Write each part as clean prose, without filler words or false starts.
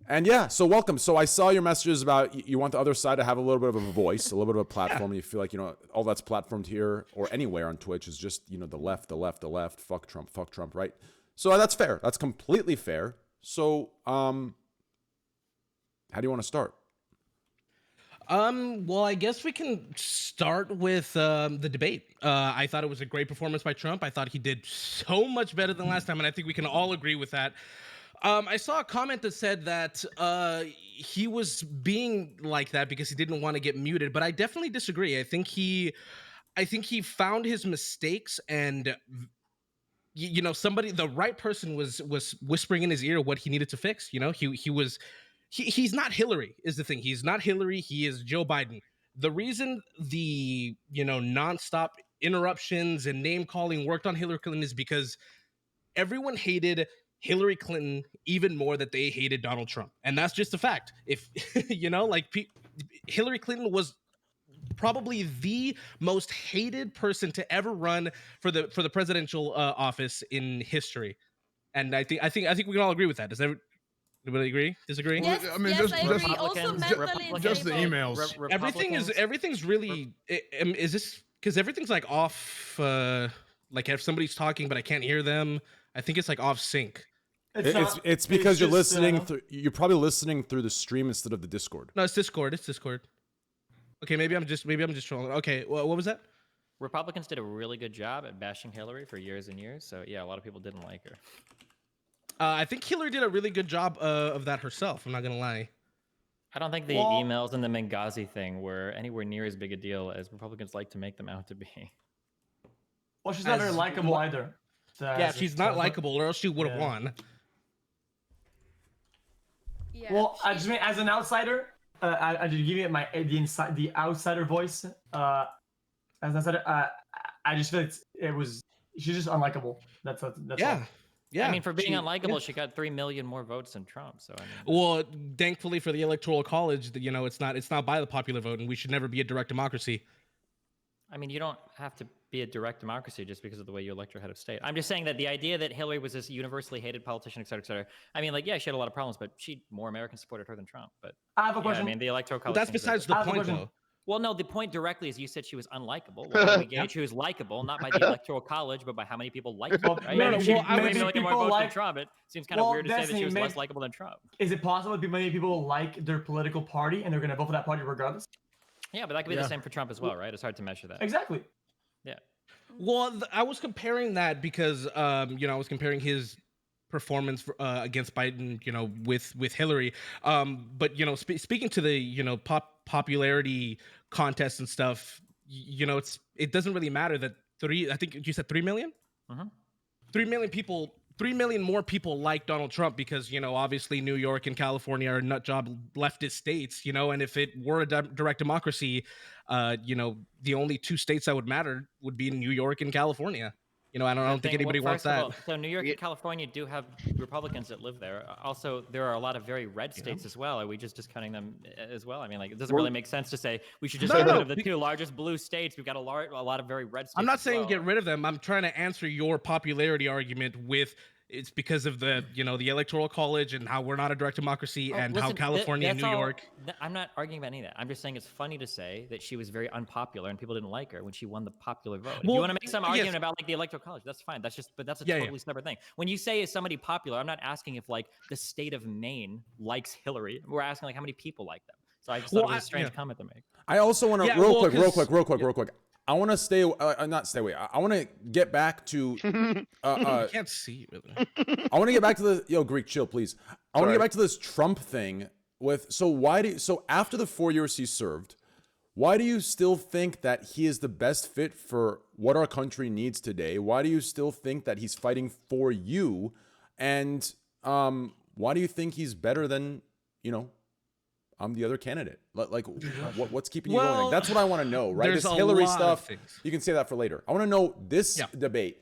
And yeah, so welcome. So I saw your messages about you want the other side to have a little bit of a voice, a little bit of a platform. You feel like, all that's platformed here or anywhere on Twitch is just, the left, fuck Trump, right? So that's fair. That's completely fair. So, how do you want to start? Well, I guess we can start with the debate. I thought it was a great performance by Trump. I thought he did so much better than last time, and I think we can all agree with that. I saw a comment that said that he was being like that because he didn't want to get muted, but I definitely disagree. I think he found his mistakes, and the right person was whispering in his ear what he needed to fix. He's not Hillary is the thing. He's not Hillary. He is Joe Biden. The reason the nonstop interruptions and name calling worked on Hillary Clinton is because everyone hated Hillary Clinton even more that they hated Donald Trump. And that's just a fact. If, Hillary Clinton was probably the most hated person to ever run for the presidential office in history. And I think we can all agree with that. Does everybody agree? Disagree? Yes, I mean, yes, I agree. Also mentally just the disabled. emails. Everything's really. Is this because everything's like off? Like if somebody's talking but I can't hear them, I think it's like off sync. It's because you're listening through. You're probably listening through the stream instead of the Discord. No, it's Discord. It's Discord. Okay, maybe I'm just trolling. Okay, well, what was that? Republicans did a really good job at bashing Hillary for years and years. So yeah, a lot of people didn't like her. I think Hillary did a really good job of that herself. I'm not gonna lie. I don't think the emails and the Benghazi thing were anywhere near as big a deal as Republicans like to make them out to be. Well, she's not very likable either. Yeah, she's not likable, or else she would have won. Yeah, well, I just mean as an outsider, I just give it the outsider voice. As an outsider, I just feel she's just unlikable. That's all. Yeah. I mean, for being unlikable, she got 3 million more votes than Trump. So I mean, well, thankfully for the Electoral College, it's not by the popular vote, and we should never be a direct democracy. I mean, you don't have to be a direct democracy just because of the way you elect your head of state. I'm just saying that the idea that Hillary was this universally hated politician, et cetera, et cetera. I mean, like, yeah, she had a lot of problems, but more Americans supported her than Trump. But I have a question. I mean, the Electoral College. Well, that's besides the point, though. Well, no, the point directly is you said she was unlikable. Well, we gauge who's likable, not by the Electoral College, but by how many people like her. Right? Maybe people like Trump. It seems kind of weird to say that she was less likable than Trump. Is it possible that many people like their political party and they're going to vote for that party regardless? Yeah, but that could be the same for Trump as well, right? It's hard to measure that. Exactly. Yeah. Well, I was comparing that because, I was comparing his performance against Biden, with Hillary. But speaking to the popularity contest and stuff, it doesn't really matter that I think you said 3 million. 3 million people. 3 million more people like Donald Trump because, obviously New York and California are nut job leftist states, and if it were a direct democracy, the only two states that would matter would be New York and California. I don't think anybody wants that. So New York and California do have Republicans that live there. Also, there are a lot of very red states as well. Are we just discounting them as well? I mean, like, it doesn't really make sense to say we should just get rid of the two largest blue states. We've got a lot of very red states. I'm not saying get rid of them. I'm trying to answer your popularity argument with it's because of the the Electoral College and how we're not a direct democracy and how California and New York. I'm not arguing about any of that. I'm just saying it's funny to say that she was very unpopular and people didn't like her when she won the popular vote. If you want to make some argument about like the Electoral College, that's fine. That's a totally separate thing. When you say is somebody popular, I'm not asking if like the state of Maine likes Hillary. We're asking like how many people like them. So I just thought it was a strange comment to make. I also want to real quick. I want to stay, not stay away. I want to get back to. I can't see really. I want to get back to the Greek, chill, please. I want to get back to this Trump thing with. So after the 4 years he served, why do you still think that he is the best fit for what our country needs today? Why do you still think that he's fighting for you? And why do you think he's better than I'm the other candidate? Like, what's keeping you going? Like, that's what I want to know, right? This Hillary stuff, you can say that for later. I want to know this debate.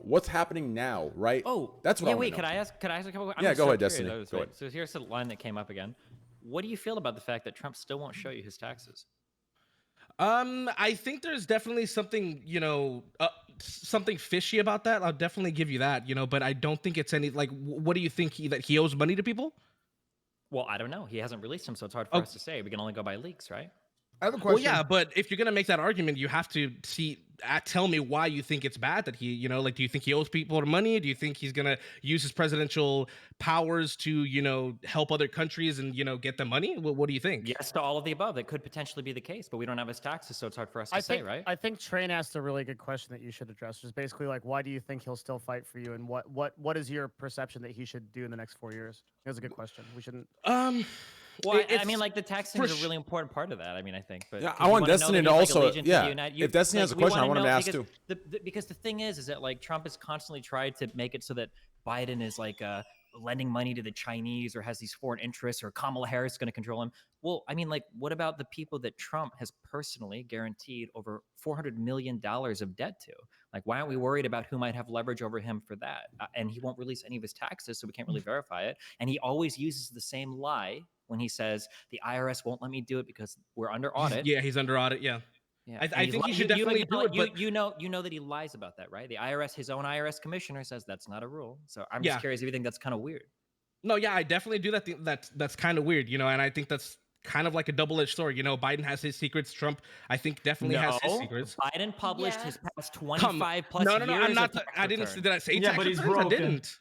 What's happening now, right? Oh, that's what. Yeah, wait. Could I ask a couple? Go ahead, Destiny. Go ahead. So here's the line that came up again. What do you feel about the fact that Trump still won't show you his taxes? I think there's definitely something, something fishy about that. I'll definitely give you that, but I don't think it's any like. What do you think that he owes money to people? Well, I don't know. He hasn't released them, so it's hard for us to say. We can only go by leaks, right? I have a question. Well, yeah, but if you're gonna make that argument, you have to tell me why you think it's bad that he, like, do you think he owes people money? Do you think he's gonna use his presidential powers to, help other countries and, get them money? What do you think? Yes to all of the above. That could potentially be the case, but we don't have his taxes, so it's hard for us to say, right? I think Train asked a really good question that you should address. Just basically, like, why do you think he'll still fight for you, and what is your perception that he should do in the next 4 years? That's a good question. We shouldn't. Well, I mean, like, the tax thing is a really important part of that. I mean, I think. But yeah, I want Destiny to also. If Destiny has a question, I want him to ask too. Because the thing is that, like, Trump has constantly tried to make it so that Biden is like lending money to the Chinese or has these foreign interests, or Kamala Harris is going to control him. Well, I mean, like, what about the people that Trump has personally guaranteed over $400 million of debt to? Like, why aren't we worried about who might have leverage over him for that? And he won't release any of his taxes, so we can't really verify it. And he always uses the same lie when he says the IRS won't let me do it because we're under audit. Yeah, he's under audit. Yeah. Yeah, I think he should definitely do it. But you know that he lies about that, right? The IRS, his own IRS commissioner, says that's not a rule. So I'm just curious if you think that's kind of weird. No, yeah, I definitely do that. That's kind of weird, and I think that's kind of like a double-edged sword. Biden has his secrets. Trump, I think, definitely has his secrets. Biden published his past 25 plus years. No, I'm not. I didn't. Did I say tax returns? I didn't.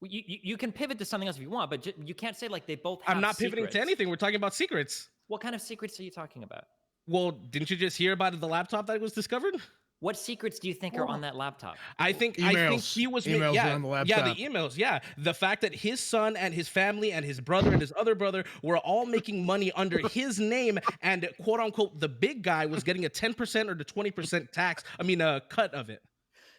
You can pivot to something else if you want, but you can't say like they both have I'm not pivoting to anything. We're talking about secrets. What kind of secrets are you talking about? Well, didn't you just hear about the laptop that was discovered? What secrets do you think are on that laptop? I think he was emails on the laptop. Yeah, the emails. Yeah, the fact that his son and his family and his brother and his other brother were all making money under his name, and quote unquote the big guy was getting a 10% or the 20% cut of it.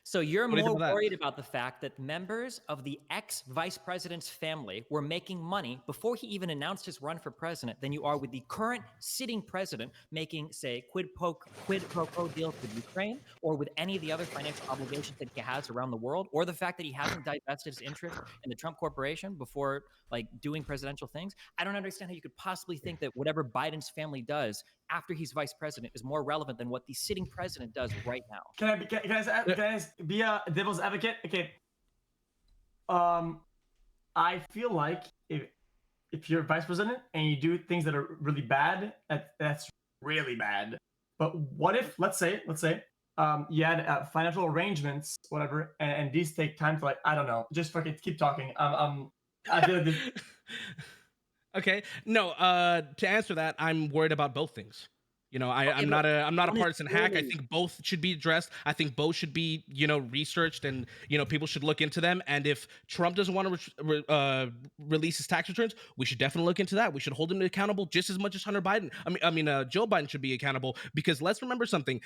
So you're more worried about the fact that members of the ex-vice president's family were making money before he even announced his run for president than you are with the current sitting president making, say, quid pro quo deals with Ukraine, or with any of the other financial obligations that he has around the world, or the fact that he hasn't divested his interest in the Trump Corporation before, like, doing presidential things. I don't understand how you could possibly think that whatever Biden's family does after he's vice president is more relevant than what the sitting president does right now. Can I be a devil's advocate? Okay. I feel like if you're vice president and you do things that are really bad, that's really bad. But what if, let's say, you had financial arrangements, whatever, and these take time to, like, I don't know, just fucking keep talking. I feel like this. Okay. No, to answer that, I'm worried about both things. I'm not a partisan hack. I think both should be addressed. I think both should be, researched, and, people should look into them. And if Trump doesn't want to release his tax returns, we should definitely look into that. We should hold him accountable just as much as Hunter Biden. Joe Biden should be accountable, because let's remember something.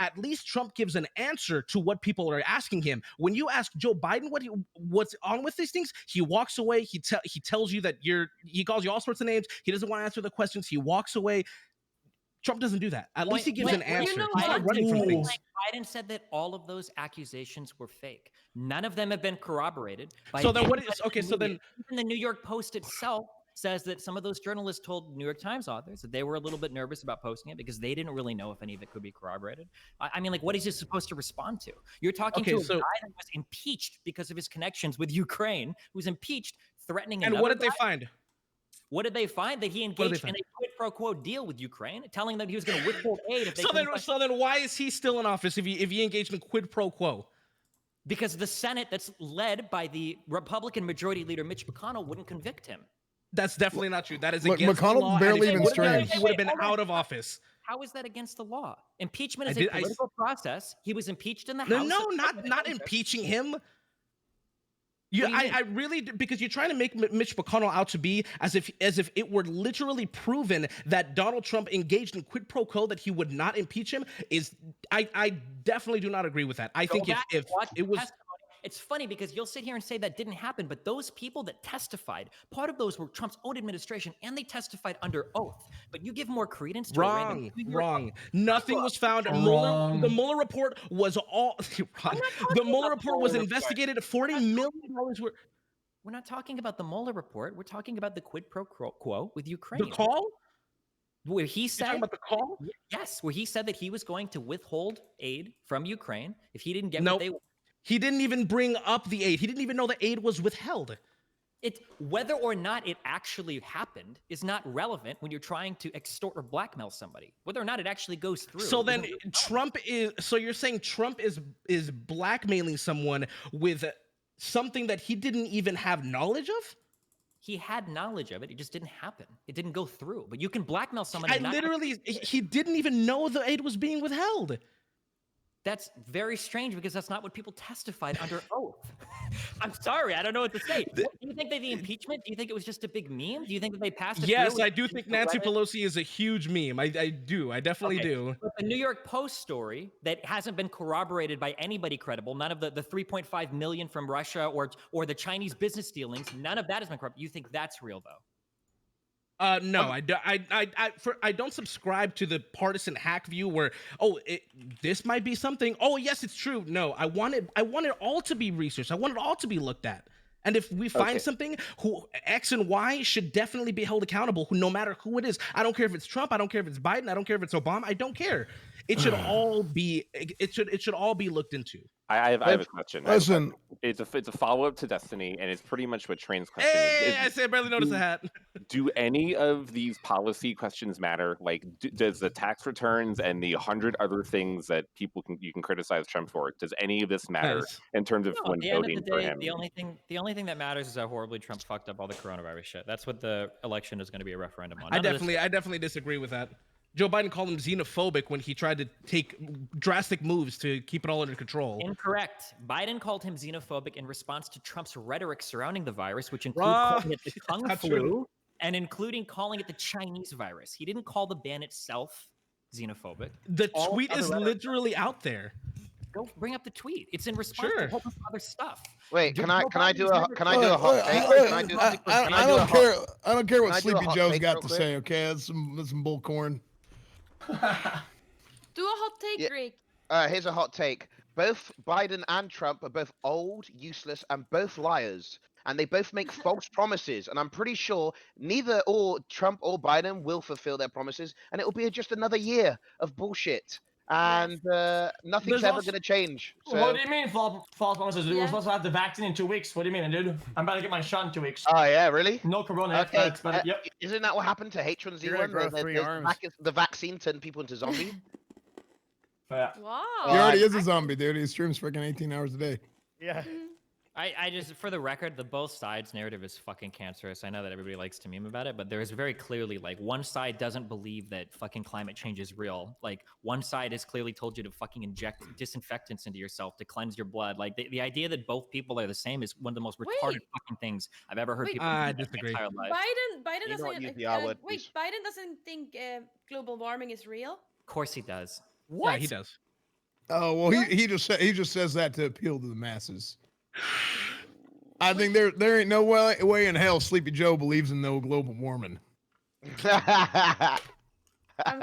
At least Trump gives an answer to what people are asking him. When you ask Joe Biden what's on with these things, he walks away. He tells you that he calls you all sorts of names. He doesn't want to answer the questions. He walks away. Trump doesn't do that. At least he gives an answer. He's not running from things. Biden said that all of those accusations were fake. None of them have been corroborated. So then what is okay? So then even the New York Post itself says that some of those journalists told New York Times authors that they were a little bit nervous about posting it because they didn't really know if any of it could be corroborated. I mean, like, what is he supposed to respond to? You're talking to a guy that was impeached because of his connections with Ukraine, who was impeached threatening. And what did they find? What did they find? That he engaged in a quid pro quo deal with Ukraine, telling them he was going to withhold aid. If they so then why is he still in office if he engaged in quid pro quo? Because the Senate that's led by the Republican Majority Leader Mitch McConnell wouldn't convict him. That's definitely not true. That is against the law. Barely even streams. He would have been out of office. How is that against the law? Impeachment is a political process. He was impeached in the House. No, not impeaching him. I really, because you're trying to make Mitch McConnell out to be as if it were literally proven that Donald Trump engaged in quid pro quo that he would not impeach him. I definitely do not agree with that. I think if it was. It's funny because you'll sit here and say that didn't happen, but those people that testified, part of those were Trump's own administration, and they testified under oath. But you give more credence to wrong. Nothing was found. The Mueller report was all wrong. The Mueller report was investigated. $40 million were. We're not talking about the Mueller report. We're talking about the quid pro quo with Ukraine. The call? Where he said, you're talking about the call? Yes, where he said that he was going to withhold aid from Ukraine if he didn't get what they wanted. He didn't even bring up the aid. He didn't even know the aid was withheld. Whether or not it actually happened is not relevant when you're trying to extort or blackmail somebody. Whether or not it actually goes through. So then Trump is. So you're saying Trump is blackmailing someone with something that he didn't even have knowledge of? He had knowledge of it. It just didn't happen. It didn't go through. But you can blackmail someone. He didn't even know the aid was being withheld. That's very strange because that's not what people testified under oath. I'm sorry, I don't know what to say. Do you think that the impeachment, do you think it was just a big meme? Do you think that they passed it? Yes, I do think Nancy Pelosi is a huge meme. I do. I definitely do. But the New York Post story that hasn't been corroborated by anybody credible, none of the 3.5 million from Russia or the Chinese business dealings, none of that has been corroborated. You think that's real, though? No, I don't subscribe to the partisan hack view where this might be something. Oh yes, it's true. No, I want it all to be researched. I want it all to be looked at. And if we find something, who X and Y should definitely be held accountable. No matter who it is, I don't care if it's Trump. I don't care if it's Biden. I don't care if it's Obama. I don't care. It should all be. It should all be looked into. I have a question. Listen, it's a follow-up to Destiny, and it's pretty much what Train's question is. I say I barely noticed the hat. Do any of these policy questions matter? Like, does the tax returns and the 100 other things that you can criticize Trump for, does any of this matter in terms of when voting for him? The only thing that matters is how horribly Trump fucked up all the coronavirus shit. That's what the election is going to be a referendum on. I definitely disagree with that. Joe Biden called him xenophobic when he tried to take drastic moves to keep it all under control. Incorrect. Biden called him xenophobic in response to Trump's rhetoric surrounding the virus, which includes calling it the Kung flu and including calling it the Chinese virus. He didn't call the ban itself xenophobic. The tweet is literally out there. Go bring up the tweet. It's in response to a whole bunch of other stuff. Wait, can I do a hot take? I don't care what Sleepy Joe's got to say. Okay, that's some bullcorn. Do a hot take, Rick. Here's a hot take. Both Biden and Trump are both old, useless, and both liars. And they both make false promises. And I'm pretty sure neither Trump or Biden will fulfill their promises. And it will be just another year of bullshit. And nothing's ever going to change. So... What do you mean false promises? We're supposed to have the vaccine in 2 weeks. What do you mean, dude? I'm about to get my shot in 2 weeks. Oh, yeah, really? No corona. Okay. Yep. Isn't that what happened to H1Z1? The vaccine turned people into zombies? Yeah. Wow. He already is a zombie, dude. He streams freaking 18 hours a day. Yeah. I just, for the record, the both sides narrative is fucking cancerous. I know that everybody likes to meme about it, but there is very clearly, like, one side doesn't believe that fucking climate change is real. Like, one side has clearly told you to fucking inject disinfectants into yourself to cleanse your blood. Like, the idea that both people are the same is one of the most retarded fucking things I've ever heard people I disagree. Biden doesn't. Biden doesn't think global warming is real. Of course he does. What? Yeah, he does. Oh well, he just says that to appeal to the masses. I think there ain't no way in hell Sleepy Joe believes in no global warming. I'm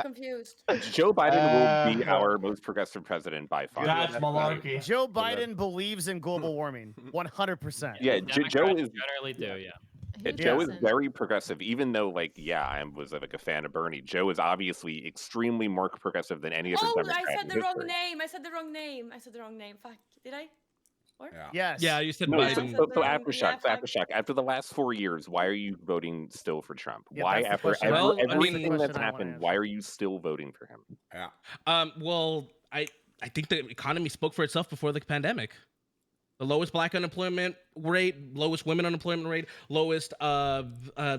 confused. Joe Biden will be our most progressive president by far. That's malarkey. Joe Biden believes in global warming, 100%. Yeah, Joe is generally do. Yeah. Joe is very progressive, even though, like, I was like a fan of Bernie. Joe is obviously extremely more progressive than any other Democrat. I said the wrong name. I said the wrong name. Fuck. Did I? Yeah. Yes. Yeah, you said no, Biden. So Aftershock. After the last 4 years, why are you voting still for Trump? Yeah, why, after everything that's happened, why are you still voting for him? Yeah. Well, I think the economy spoke for itself before the pandemic. The lowest black unemployment rate, lowest women unemployment rate, lowest I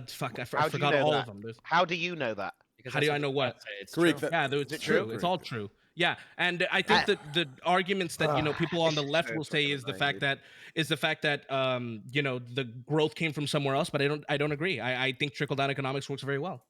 forgot all of them. How do you know that? How do I know what? It's Greek. true. Yeah, it's true. It's all true. Yeah, and I think that the arguments that people on the left will say is the fact that the growth came from somewhere else, but I don't agree. I think trickle down economics works very well.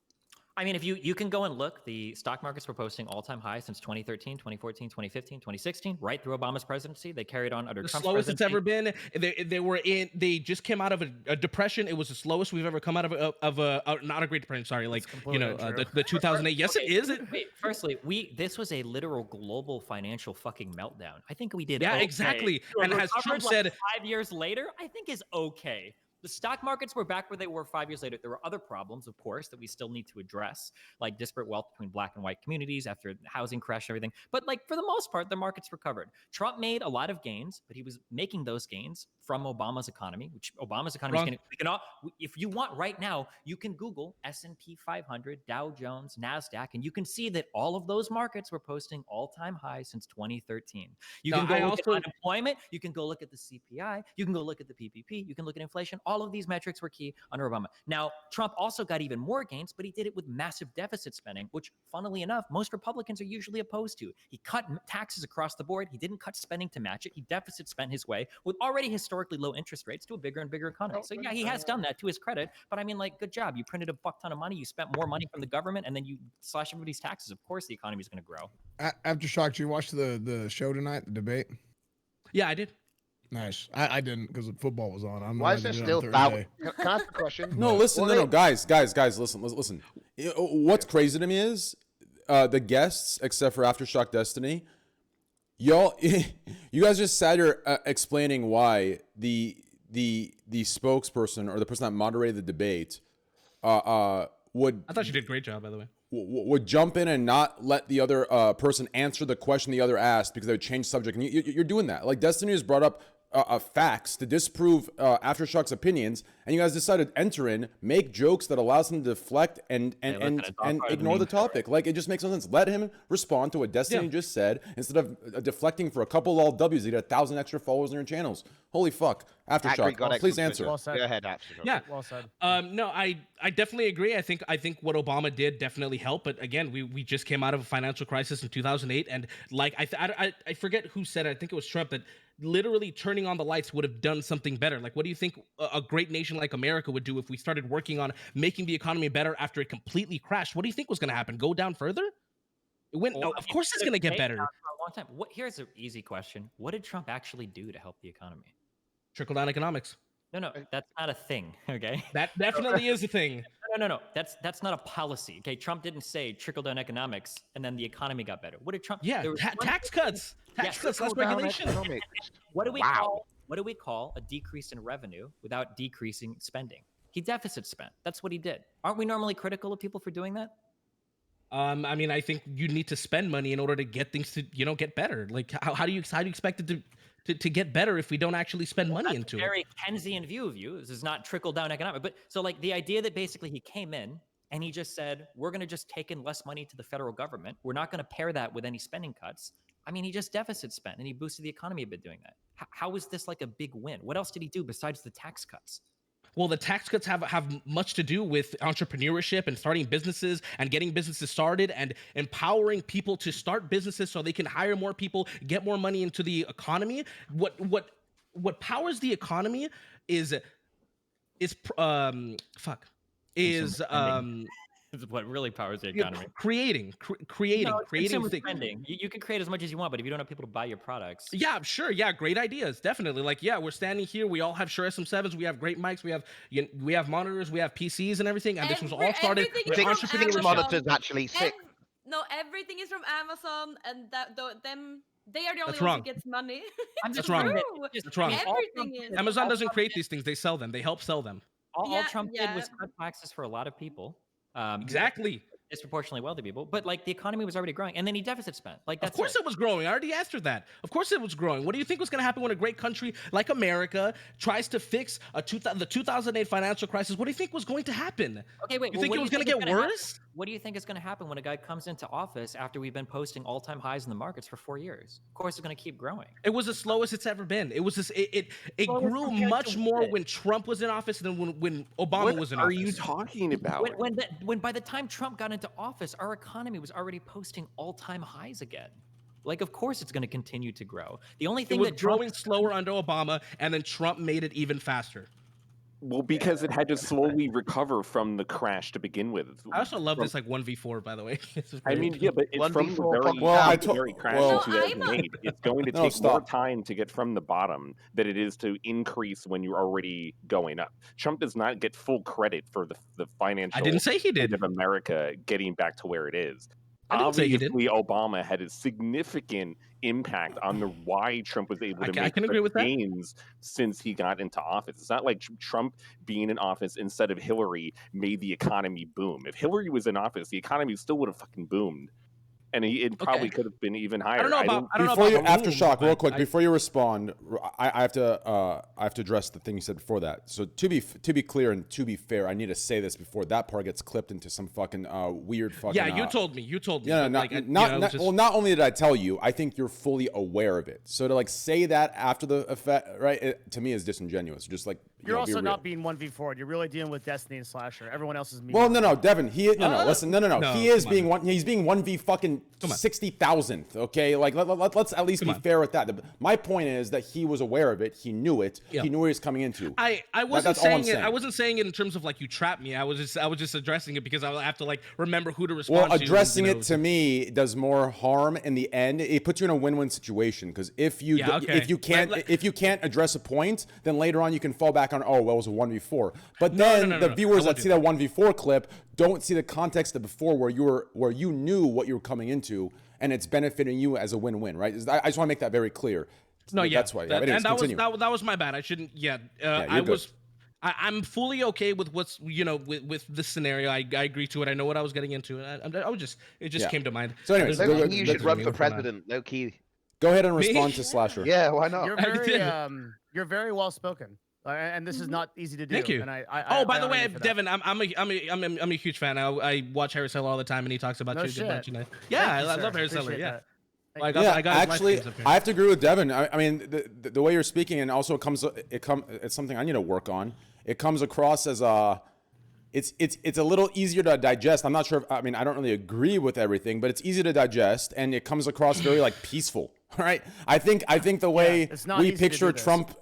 I mean, if you can go and look, the stock markets were posting all-time highs since 2013, 2014, 2015, 2016, right through Obama's presidency. They carried on under Trump's slowest presidency. it's ever been. They just came out of a depression. It was the slowest we've ever come out of a not a Great Depression. Sorry, like the 2008. Yes, it is. Wait, firstly, this was a literal global financial fucking meltdown. I think we did. Yeah, okay. exactly. So and as Trump said, 5 years later, I think is okay. The stock markets were back where they were 5 years later. There were other problems, of course, that we still need to address, like disparate wealth between black and white communities after the housing crash and everything. But like for the most part, the markets recovered. Trump made a lot of gains, but he was making those gains from Obama's economy, which Obama's economy is going to, if you want right now, you can Google S&P 500, Dow Jones, NASDAQ, and you can see that all of those markets were posting all-time highs since 2013. You can go look at unemployment, you can go look at the CPI, you can go look at the PPP, you can look at inflation. All of these metrics were key under Obama. Now, Trump also got even more gains, but he did it with massive deficit spending, which, funnily enough, most Republicans are usually opposed to. He cut taxes across the board. He didn't cut spending to match it. He deficit spent his way with already historically low interest rates to a bigger and bigger economy. So yeah, he has done that to his credit, but I mean, like, good job. You printed a buck ton of money. You spent more money from the government, and then you slash everybody's taxes. Of course, the economy is going to grow. Aftershock, did you watch the show tonight, the debate? Yeah, I did. Nice. I didn't because football was on. Why is there still Can I ask a question? No, listen, guys, listen. What's crazy to me is the guests, except for Aftershock Destiny, y'all, you guys just sat here explaining why the spokesperson or the person that moderated the debate would. I thought you did a great job, by the way. Would jump in and not let the other person answer the question the other asked because they would change subject. And you're doing that. Like, Destiny has brought up facts to disprove Aftershock's opinions, and you guys decided to enter in, make jokes that allows him to deflect and ignore the topic. Like, it just makes no sense. Let him respond to what Destiny just said instead of deflecting for a couple of W's. You get 1,000 extra followers on your channels. Holy fuck. Aftershock, please answer. Well said. Go ahead, Aftershock. Yeah. Well said. No, I definitely agree. I think what Obama did definitely helped. But again, we just came out of a financial crisis in 2008, and like I forget who said it. I think it was Trump that literally turning on the lights would have done something better. Like, what do you think a great nation like America would do if we started working on making the economy better after it completely crashed? What do you think was going to happen? Go down further? It went. Well, of course, it's going to get better. For a long time. Here's an easy question: what did Trump actually do to help the economy? Trickle down economics. No, that's not a thing. Okay, that definitely is a thing. No. That's not a policy. Okay, Trump didn't say trickle down economics and then the economy got better. What did Trump? Yeah, tax cuts. Tax cuts, less regulation. What do we call a decrease in revenue without decreasing spending? He deficit spent. That's what he did. Aren't we normally critical of people for doing that? I mean, I think you need to spend money in order to get things to get better. Like, how do you expect it to get better if we don't actually spend money into it? Very Keynesian view of you. This is not trickle down economic. But so like the idea that basically he came in and he just said, we're going to just take in less money to the federal government. We're not going to pair that with any spending cuts. I mean, he just deficit spent and he boosted the economy a bit doing that. How is this like a big win? What else did he do besides the tax cuts? Well, the tax cuts have much to do with entrepreneurship and starting businesses and getting businesses started and empowering people to start businesses so they can hire more people, get more money into the economy. What powers the economy is what really powers the economy. Creating things. Spending. You can create as much as you want, but if you don't have people to buy your products. Yeah, sure. Yeah, great ideas. Definitely. Like, yeah, we're standing here. We all have Shure SM7s. We have great mics. We have monitors. We have PCs and everything. And this was all started with entrepreneurship. Monitors actually sick. No, everything is from Amazon, and they are the only ones who gets money. That's wrong. That's wrong. Everything is. Amazon doesn't create these things. They sell them. They help sell them. All Trump did was cut taxes for a lot of people. Exactly. Disproportionately wealthy people, but like the economy was already growing, and then he deficit spent. Like, that's of course it was growing. I already answered that. Of course it was growing. What do you think was going to happen when a great country like America tries to fix the 2008 financial crisis? What do you think was going to happen? Okay, wait. You think it was going to get worse? What do you think is going to happen when a guy comes into office after we've been posting all-time highs in the markets for 4 years? Of course, it's going to keep growing. It was the slowest it's ever been. It was just it grew much more when Trump was in office than when Obama was in office. What are you talking about? When by the time Trump got into office, our economy was already posting all-time highs again. Like, of course, it's going to continue to grow. The only thing it was growing slower under Obama, and then Trump made it even faster. Well, because it had to slowly recover from the crash to begin with. I also love this like 1v4, by the way. I mean, yeah, but it's from the very crash in 2008. It's going to take more time to get from the bottom than it is to increase when you're already going up. Trump does not get full credit for the financial I didn't say he did. of America getting back to where it is. Obviously, Obama had a significant impact on the why Trump was able to make gains since he got into office. It's not like Trump being in office instead of Hillary made the economy boom. If Hillary was in office, the economy still would have fucking boomed. And it probably could have been even higher. I don't know about Aftershock, real quick, before you respond, I have to address the thing you said before that. So to be clear and to be fair, I need to say this before that part gets clipped into some fucking weird fucking. Yeah, you told me. Yeah, not only did I tell you, I think you're fully aware of it. So to like say that after the effect, right? To me is disingenuous. Just like you're also not being 1v4. You're really dealing with Destiny and Slasher. Everyone else is mean. Well, no, Devin. Listen. He is being 1v fucking 60,000th. Okay, like let's at least be fair with that. My point is that he was aware of it. He knew it. He knew what he was coming into. I wasn't saying it. I wasn't saying it in terms of like you trapped me. I was just addressing it because I have to like remember who to respond to. Well, addressing it to me does more harm in the end. It puts you in a win-win situation because if you can't address a point, then later on you can fall back on, oh, well, it was a 1v4. But then the viewers that see that 1v4 clip don't see the context of before where you knew what you were coming into and it's benefiting you as a win-win, right? I just want to make that very clear. No, yeah, that's why. Anyways, that was my bad. I shouldn't. I'm fully okay with what's with this scenario. I agree to it. I know what I was getting into. It just came to mind. So anyways, you should run for president. No key. Go ahead and respond to Slasher. Yeah, why not? You're very well spoken. And this is not easy to do. Thank you. And by the way, Devin, I'm a huge fan. I watch Harris Heller all the time, and he talks about you. I love Harris Heller. Yeah. I have to agree with Devin. I mean, the way you're speaking, and also it's something I need to work on. It comes across as it's a little easier to digest. I'm not sure. I don't really agree with everything, but it's easy to digest, and it comes across very like peaceful. Right? I think the way we picture Trump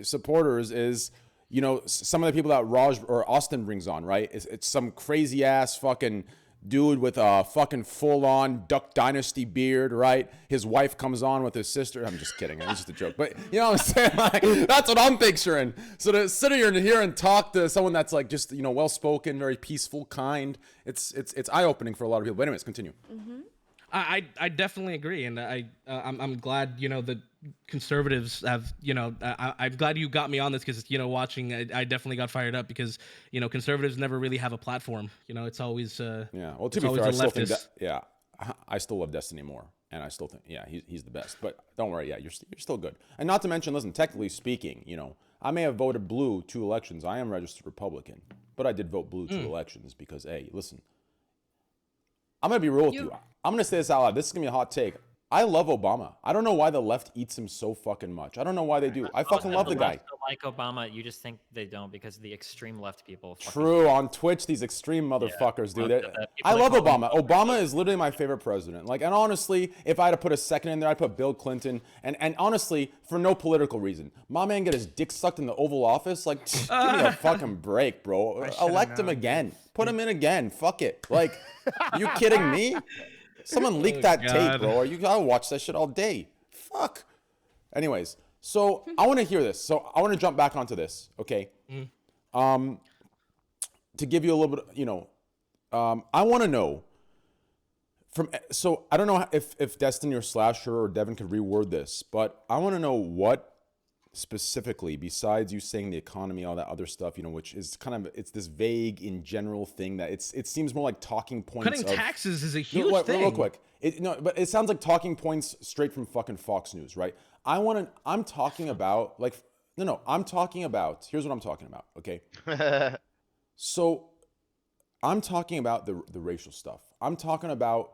supporters is, some of the people that Raj or Austin brings on, right? It's some crazy ass fucking dude with a fucking full-on Duck Dynasty beard, right? His wife comes on with his sister. I'm just kidding. It's just a joke. But you know what I'm saying? Like, that's what I'm picturing. So to sit here and talk to someone that's like just, well-spoken, very peaceful, kind, it's eye-opening for a lot of people. But anyways, continue. Mm-hmm. I definitely agree, and I'm glad the conservatives have I'm glad you got me on this because watching I definitely got fired up because conservatives never really have a platform. It's always Well, to be fair, I still think I still love Destiny more, and I still think he's the best. But don't worry, you're still good. And not to mention, listen, technically speaking, I may have voted blue 2 elections. I am registered Republican, but I did vote blue 2 elections because hey, listen. I'm going to be real with you. I'm going to say this out loud. This is going to be a hot take. I love Obama. I don't know why the left eats him so fucking much. I don't know why they do. I fucking love the guy. Like Obama, you just think they don't because the extreme left people. True. On Twitch, these extreme motherfuckers do that. I love Obama. Obama is literally my favorite president. Like, and honestly, if I had to put a second in there, I'd put Bill Clinton. And honestly, for no political reason. My man get his dick sucked in the Oval Office. Like, give me a fucking break, bro. Elect him again. Put him in again. Fuck it. Like, are you kidding me? Someone leaked that tape, bro. You gotta watch that shit all day. Fuck. Anyways, so I want to hear this. So I want to jump back onto this, okay? To give you a little bit, I want to know so I don't know if Destiny or Slasher or Devin could reword this, but I want to know what specifically, besides you saying the economy, all that other stuff, which is kind of, it's this vague in general thing that it seems more like talking points. Cutting taxes is a huge thing. Real quick. But it sounds like talking points straight from fucking Fox News, right? I'm talking about I'm talking about, here's what I'm talking about, okay? So I'm talking about the racial stuff. I'm talking about,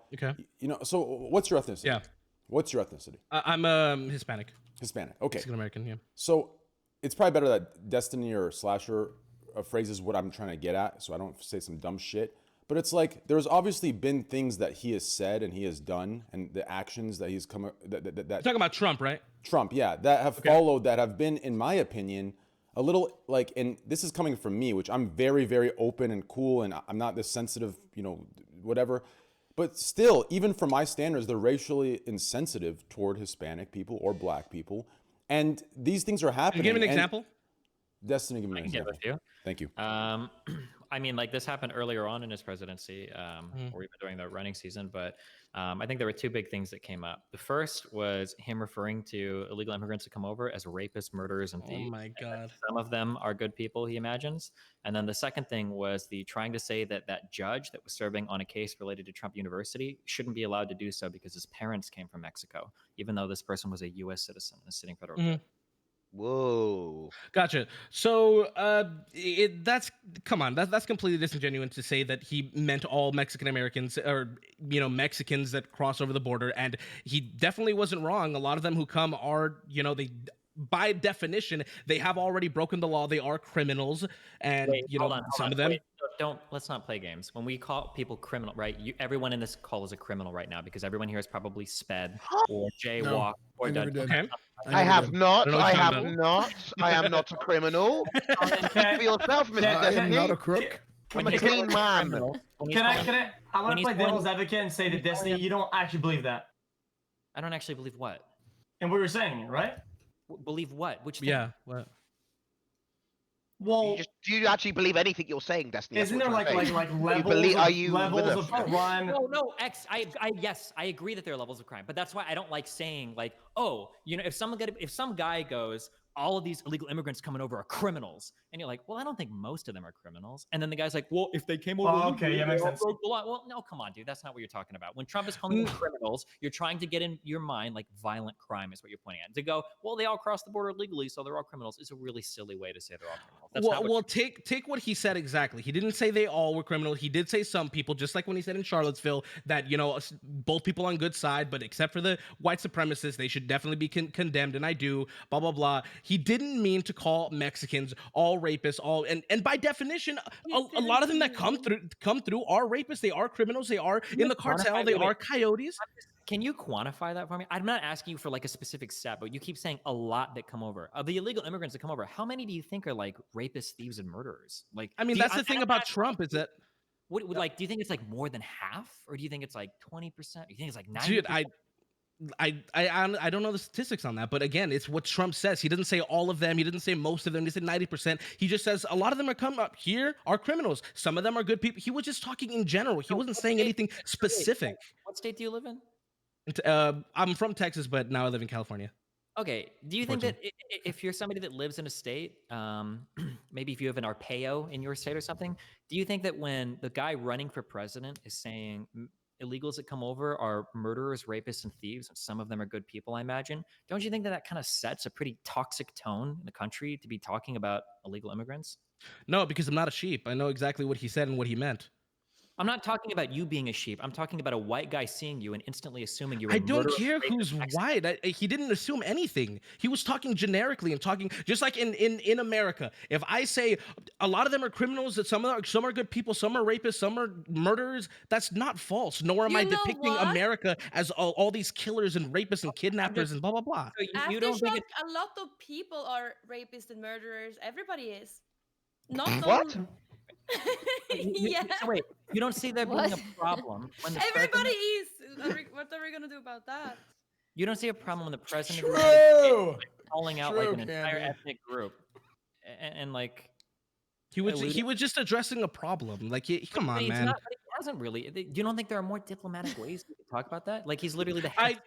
so what's your ethnicity? Yeah. What's your ethnicity? I'm Hispanic. Hispanic, okay. Mexican American, yeah. So it's probably better that Destiny or Slasher phrases what I'm trying to get at, so I don't say some dumb shit. But it's like there's obviously been things that he has said and he has done, and the actions that he's come. That You're talking about Trump, right? Trump, yeah, that have followed, that have been, in my opinion, a little like, and this is coming from me, which I'm very, very open and cool, and I'm not this sensitive, whatever. But still, even for my standards, they're racially insensitive toward Hispanic people or Black people. And these things are happening. Can you give an example? Destiny, give me an example. Thank you. I I mean, like this happened earlier on in his presidency, or even during the running season. But I think there were two big things that came up. The first was him referring to illegal immigrants to come over as rapists, murderers, and thieves. Oh my God. Some of them are good people, he imagines. And then the second thing was the trying to say that that judge that was serving on a case related to Trump University shouldn't be allowed to do so because his parents came from Mexico, even though this person was a U.S. citizen and a sitting federal judge. Whoa. Gotcha. So that's come on, that's completely disingenuous to say that he meant all Mexican Americans or Mexicans that cross over the border, and he definitely wasn't wrong. A lot of them who come are they by definition they have already broken the law. They are criminals, and some of them. Wait, let's not play games. When we call people criminal, right? Everyone in this call is a criminal right now because everyone here has probably sped or jaywalked or done. Okay. I have not. I have not. I am not a criminal. For yourself, Mr. I am Destiny. not a crook. I'm a clean man. Can I? I want to play devil's advocate and say that Destiny, you don't actually believe that. I don't actually believe what. And we were saying, right? Believe what? Which thing? Yeah. What? Well, do you actually believe anything you're saying, Destiny? Isn't there like levels of crime? No, X. Yes, I agree that there are levels of crime, but that's why I don't like saying like, oh, if some guy goes, all of these illegal immigrants coming over are criminals, and you're like, well, I don't think most of them are criminals, and then the guy's like, well, if they came over, makes sense. Well, no, come on, dude, that's not what you're talking about. When Trump is calling them criminals, you're trying to get in your mind like violent crime is what you're pointing at. To go, well, they all crossed the border legally, so they're all criminals, is a really silly way to say they're all criminals. Take what he said exactly. He didn't say they all were criminals. He did say some people, just like when he said in Charlottesville that both people on good side, but except for the white supremacists, they should definitely be condemned. And I do blah blah blah. He didn't mean to call Mexicans all rapists, and by definition, a lot of them that come through are rapists. They are criminals. They are in the cartel. They are coyotes. Can you quantify that for me? I'm not asking you for like a specific stat, but you keep saying a lot that come over. Of the illegal immigrants that come over, how many do you think are like rapists, thieves, and murderers? Like, I mean, that's the thing about Trump is that. Do you think it's like more than half, or do you think it's like 20%? Do you think it's like 90%? Dude, I don't know the statistics on that, but again, it's what Trump says. He doesn't say all of them. He doesn't say most of them. He said 90%. He just says a lot of them are come up here are criminals. Some of them are good people. He was just talking in general. He wasn't saying anything specific. What state do you live in? I'm from Texas, but now I live in California. Okay. Do you think that if you're somebody that lives in a state, maybe if you have an Arpaio in your state or something, do you think that when the guy running for president is saying illegals that come over are murderers, rapists, and thieves, and some of them are good people, I imagine, don't you think that kind of sets a pretty toxic tone in the country to be talking about illegal immigrants? No, because I'm not a sheep. I know exactly what he said and what he meant. I'm not talking about you being a sheep. I'm talking about a white guy seeing you and instantly assuming you're. I don't care who's white. He didn't assume anything. He was talking generically and talking just like in America. If I say a lot of them are criminals, that some are good people, some are rapists, some are murderers, that's not false. Nor am I depicting America as all these killers and rapists and kidnappers and blah blah blah. So you don't think a lot of people are rapists and murderers? Everybody is. Not what? Yeah. Wait, you don't see there being a problem when the everybody is. What are we gonna do about that? You don't see a problem when the president is calling out like an entire ethnic group, and like he was just addressing a problem. Like, come on, man. He hasn't really. You don't think there are more diplomatic ways to talk about that? Like, he's literally the head.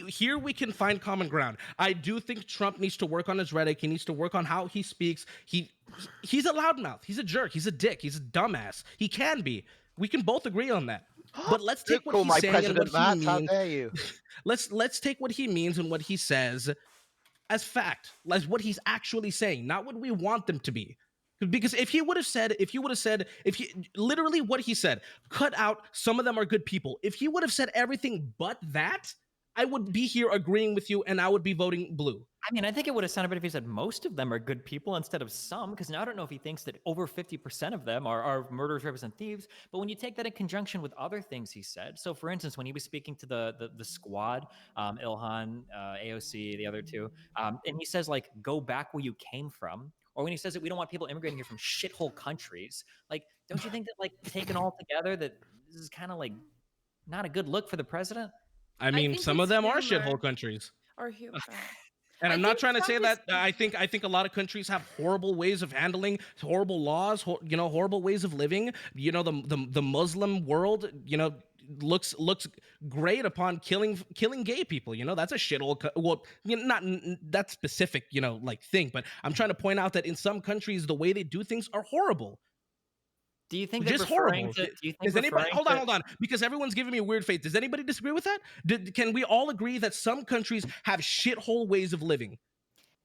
Here we can find common ground. I do think Trump needs to work on his rhetoric. He needs to work on how he speaks. He's a loudmouth. He's a jerk. He's a dick. He's a dumbass. He can be. We can both agree on that. But let's take what he's saying and what he means. How dare you? Let's take what he means and what he says as fact, as what he's actually saying, not what we want them to be. Because if you would have said, literally what he said, cut out, some of them are good people. If he would have said everything but that, I would be here agreeing with you and I would be voting blue. I mean, I think it would have sounded better if he said most of them are good people instead of some, because now I don't know if he thinks that over 50% of them are murderers, rapists, and thieves. But when you take that in conjunction with other things he said, so for instance, when he was speaking to the squad, Ilhan, AOC, the other two, and he says like, go back where you came from, or when he says that we don't want people immigrating here from shithole countries, like, don't you think that like taken all together that this is kind of like not a good look for the president? I mean, some of them are shithole countries. Or humor. And I'm not trying to say that I think a lot of countries have horrible ways of handling, horrible laws, horrible ways of living. The Muslim world, looks great upon killing gay people. That's a shithole. Well, not that specific, thing, but I'm trying to point out that in some countries the way they do things are horrible. Do you think just horrible? Does anybody hold on? Because everyone's giving me a weird face. Does anybody disagree with that? Can we all agree that some countries have shithole ways of living?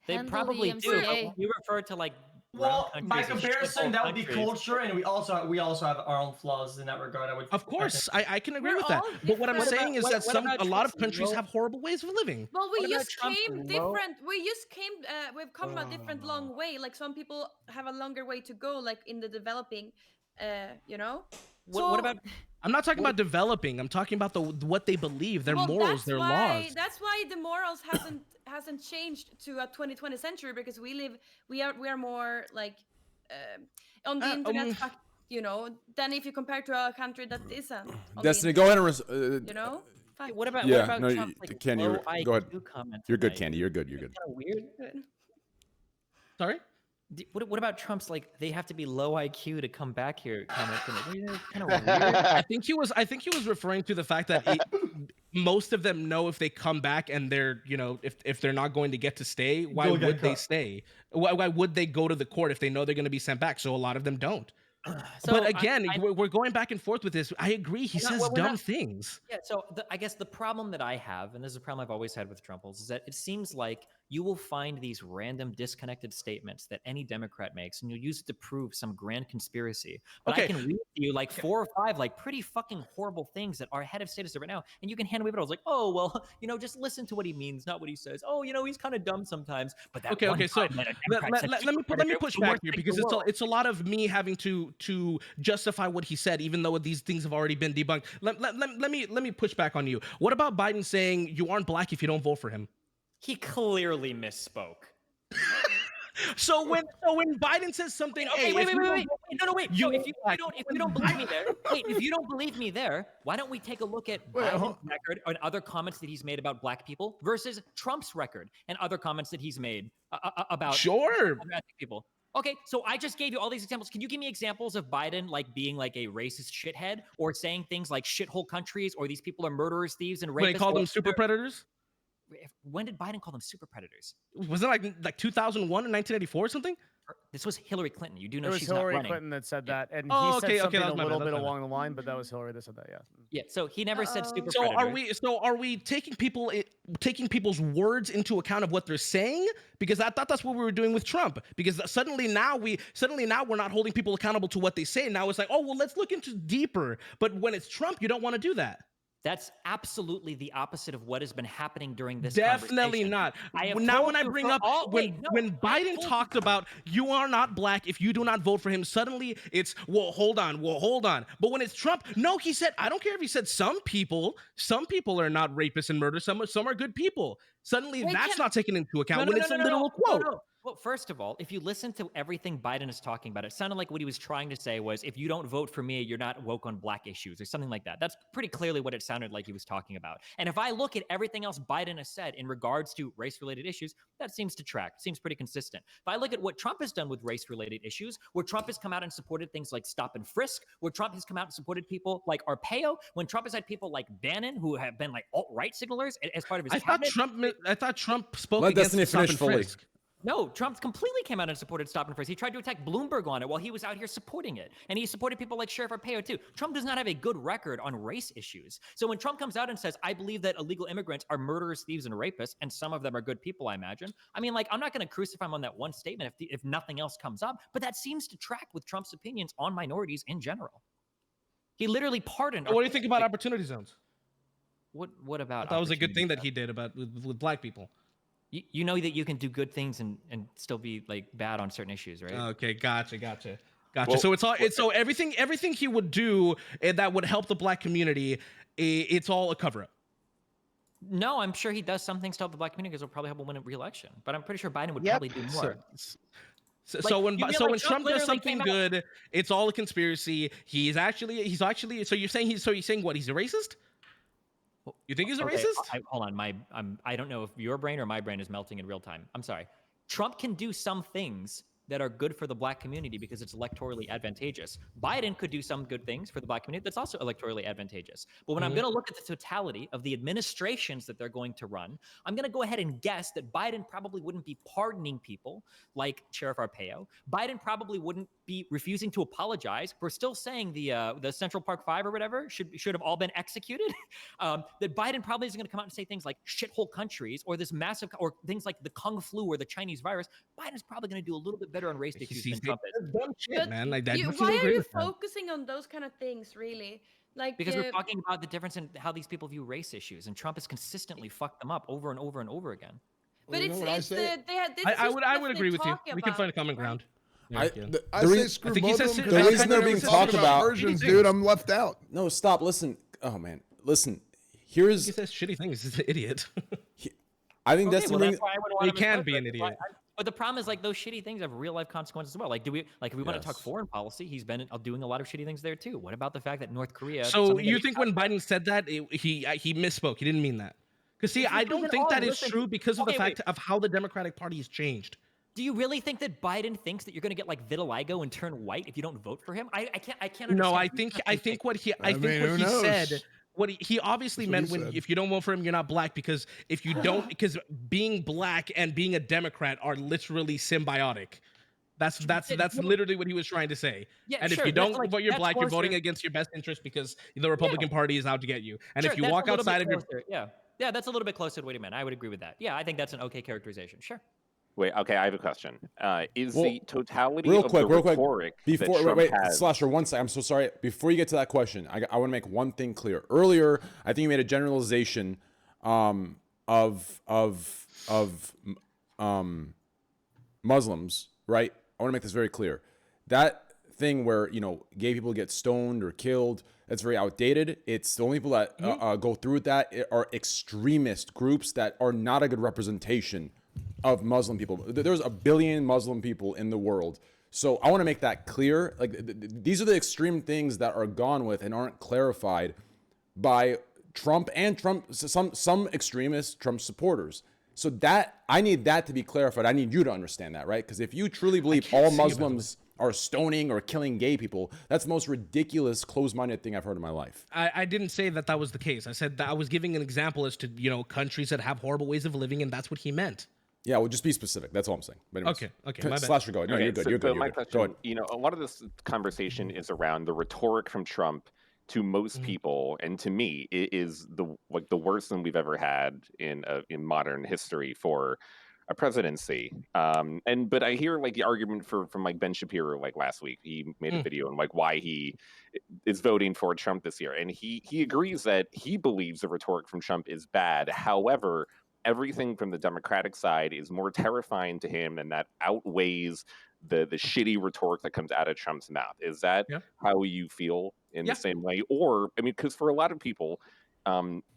They probably do. But you refer to like. Well, by comparison, that would be culture, and we also have our own flaws in that regard. Of course, I can agree with that. But what I'm saying is that a lot of countries have horrible ways of living. Well, we just came different. We've come a different long way. Like some people have a longer way to go, like in the developing. What about? I'm not talking about developing. I'm talking about what they believe, their morals, their laws. That's why the morals hasn't changed to a 2020 century, because we are more like on the internet, than if you compare to a country that isn't. Destiny, go ahead and What about Trump's, Candy, low go ahead. IQ comment You're good, tonight? Candy. You're good. Kind of weird. Sorry. What about Trump's they have to be low IQ to come back here comment? Kind of weird. I think he was referring to the fact that most of them know if they come back and they're if they're not going to get to stay, why would they stay? Why would they go to the court if they know they're going to be sent back? So a lot of them don't. But again, we're going back and forth with this. I agree. He says dumb things. Yeah. So I guess the problem that I have, and this is a problem I've always had with Trumples, is that it seems like you will find these random disconnected statements that any Democrat makes, and you'll use it to prove some grand conspiracy. But I can read to you 4 or 5 pretty fucking horrible things that our head of state has said right now, and you can hand wave it. I was like, oh well, just listen to what he means, not what he says. Oh, he's kind of dumb sometimes. But that okay. So let me push back here, because it's a lot of me having to justify what he said, even though these things have already been debunked. Let me push back on you. What about Biden saying you aren't black if you don't vote for him? He clearly misspoke. So when Biden says something, wait. No, wait. If you don't believe me there, if you don't believe me there, why don't we take a look at Biden's record and other comments that he's made about black people versus Trump's record and other comments that he's made about ethnic people? Okay, so I just gave you all these examples. Can you give me examples of Biden being a racist shithead, or saying things like shithole countries, or these people are murderers, thieves, and rapists? When they call them super predators? When did Biden call them super predators? Was it like 2001 or 1984 or something? This was Hillary Clinton. You do know she's Hillary not running. Clinton that said that, and he said something a little bit along the line, but that was Hillary that said that. Yeah. Yeah. So he never said super predators. So are we taking people's words into account of what they're saying? Because I thought that's what we were doing with Trump. Because suddenly now we're not holding people accountable to what they say. Now it's like, oh well, let's look into deeper. But when it's Trump, you don't want to do that. That's absolutely the opposite of what has been happening during this Definitely not. Now when I bring up when Biden talked about you are not black if you do not vote for him, suddenly it's hold on. But when it's Trump, no, he said, I don't care if he said some people are not rapists and murderers, some are good people. Suddenly that's not taken into account when it's a literal quote. No. Well, first of all, if you listen to everything Biden is talking about, it sounded like what he was trying to say was, if you don't vote for me, you're not woke on black issues or something like that. That's pretty clearly what it sounded like he was talking about. And if I look at everything else Biden has said in regards to race-related issues, that seems to track. It seems pretty consistent. If I look at what Trump has done with race-related issues, where Trump has come out and supported things like stop and frisk, where Trump has come out and supported people like Arpaio, when Trump has had people like Bannon, who have been alt-right signalers as part of his cabinet. I thought Trump spoke against stop and frisk. No, Trump completely came out and supported stop and frisk. He tried to attack Bloomberg on it while he was out here supporting it. And he supported people like Sheriff Arpaio too. Trump does not have a good record on race issues. So when Trump comes out and says, I believe that illegal immigrants are murderers, thieves, and rapists, and some of them are good people, I imagine. I mean, I'm not going to crucify him on that one statement if nothing else comes up, but that seems to track with Trump's opinions on minorities in general. He literally pardoned. What do you think about opportunity zones? What about? That was a good thing that he did with black people. You know that you can do good things and still be bad on certain issues, right? Okay, gotcha. Well, so everything he would do that would help the black community, it's all a cover up. No, I'm sure he does some things to help the black community because he'll probably help him win a re-election. But I'm pretty sure Biden would probably do more. So when Trump does something good, it's all a conspiracy. He's actually. So you're saying what? He's a racist? You think he's a Okay, racist? hold on. I don't know if your brain or my brain is melting in real time. I'm sorry. Trump can do some things that are good for the black community because it's electorally advantageous. Biden could do some good things for the black community that's also electorally advantageous. But when I'm going to look at the totality of the administrations that they're going to run, I'm going to go ahead and guess that Biden probably wouldn't be pardoning people like Sheriff Arpaio. Biden probably wouldn't be refusing to apologize. We're still saying the Central Park Five or whatever should have all been executed. That Biden probably isn't going to come out and say things like shithole countries or this massive, or things like the Kung flu or the Chinese virus. Biden's probably going to do a little bit better on race issues than Trump is. Dumb shit, man. Like that. Why are you focusing on those kind of things, really? Like because we're talking about the difference in how these people view race issues, and Trump has consistently fucked them up over and over and over again. But I would agree with you. We can find a common ground. I say screw both of them. The reason they're being talked about, versions, dude, I'm left out. No, stop. Listen. Oh man, listen. Here's he says shitty things. He's an idiot. I think that's why he can be an idiot. But the problem is, like, those shitty things have real life consequences as well. Like, if we want to talk foreign policy, he's been doing a lot of shitty things there too. What about the fact that North Korea? So you think when Biden said that he misspoke? He didn't mean that. Because see, I don't think that is true because of the fact of how the Democratic Party has changed. Do you really think that Biden thinks that you're going to get like vitiligo and turn white if you don't vote for him? I can't understand. No, I think what he said. What he obviously meant when if you don't vote for him, you're not black, because if you don't, because being black and being a Democrat are literally symbiotic. That's literally what he was trying to say. Yeah, and if you don't vote, you're black, you're voting against your best interest because the Republican Party is out to get you. And if you walk outside of your yeah, that's a little bit closer to what he meant. I would agree with that. Yeah, I think that's an okay characterization. Sure. Wait, okay, I have a question. Is the totality real of quick, the rhetoric before that Trump has... Slasher, one second. I'm so sorry. Before you get to that question, I want to make one thing clear. Earlier, I think you made a generalization of Muslims, right? I want to make this very clear. That thing where, gay people get stoned or killed, that's very outdated. It's the only people that go through with that are extremist groups that are not a good representation of Muslim people. There's 1 billion Muslim people in the world. So I want to make that clear. Like, these are the extreme things that are gone with and aren't clarified by Trump and some extremist Trump supporters. So that I need that to be clarified. I need you to understand that, right? Because if you truly believe all Muslims are stoning or killing gay people, that's the most ridiculous, closed-minded thing I've heard in my life. I didn't say that was the case. I said that I was giving an example as to, countries that have horrible ways of living, and that's what he meant. Yeah, well, just be specific. That's all I'm saying. But anyways, okay, my bad. Slasher, go ahead. No, Okay, you're good. so You're good. my You're good. question, a lot of this conversation is around the rhetoric from Trump to most people, and to me, it is the worst thing we've ever had in modern history for a presidency. But I hear the argument from Ben Shapiro last week. He made a video on why he is voting for Trump this year, and he agrees that he believes the rhetoric from Trump is bad. However, everything from the Democratic side is more terrifying to him, and that outweighs the shitty rhetoric that comes out of Trump's mouth. Is that how you feel in the same way? Or, because for a lot of people,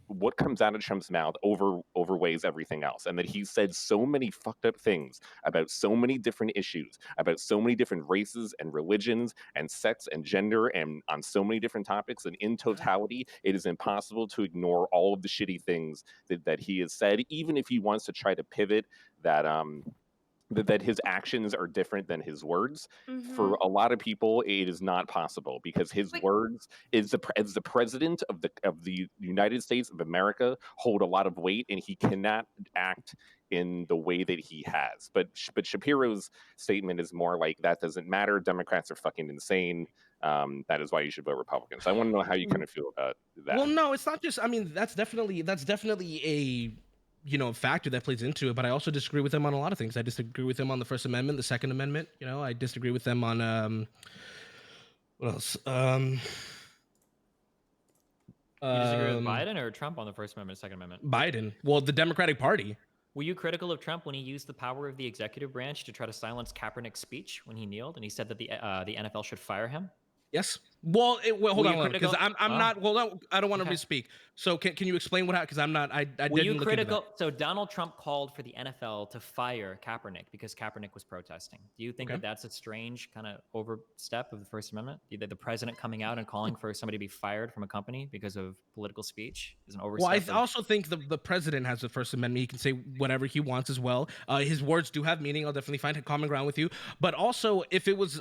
what comes out of Trump's mouth overweighs everything else, and that he said so many fucked up things about so many different issues, about so many different races and religions and sex and gender, and on so many different topics, and in totality, it is impossible to ignore all of the shitty things that he has said, even if he wants to try to pivot that his actions are different than his words. For a lot of people, it is not possible, because his words as the president of the United States of America hold a lot of weight, and he cannot act in the way that he has. But Shapiro's statement is more like, that doesn't matter. Democrats are fucking insane. That is why you should vote Republican. So I want to know how you kind of feel about that. Well, no, it's not just. I mean, that's definitely a factor that plays into it, but I also disagree with them on a lot of things. I disagree with them on the First Amendment, the Second Amendment. I disagree with them on what else? You disagree with Biden or Trump on the First Amendment, Second Amendment? Biden. Well, the Democratic Party. Were you critical of Trump when he used the power of the executive branch to try to silence Kaepernick's speech when he kneeled and he said that the NFL should fire him? Yes. Well, hold on, because critical? I'm not. Well, I don't want to Okay. misspeak. So can you explain what happened? Because I'm not. I Were you didn't look into critical? So Donald Trump called for the NFL to fire Kaepernick because Kaepernick was protesting. Do you think Okay. that that's a strange kind of overstep of the First Amendment? The president coming out and calling for somebody to be fired from a company because of political speech is an overstep. Well, I also think the president has the First Amendment. He can say whatever he wants as well. His words do have meaning. I'll definitely find a common ground with you. But also, if it was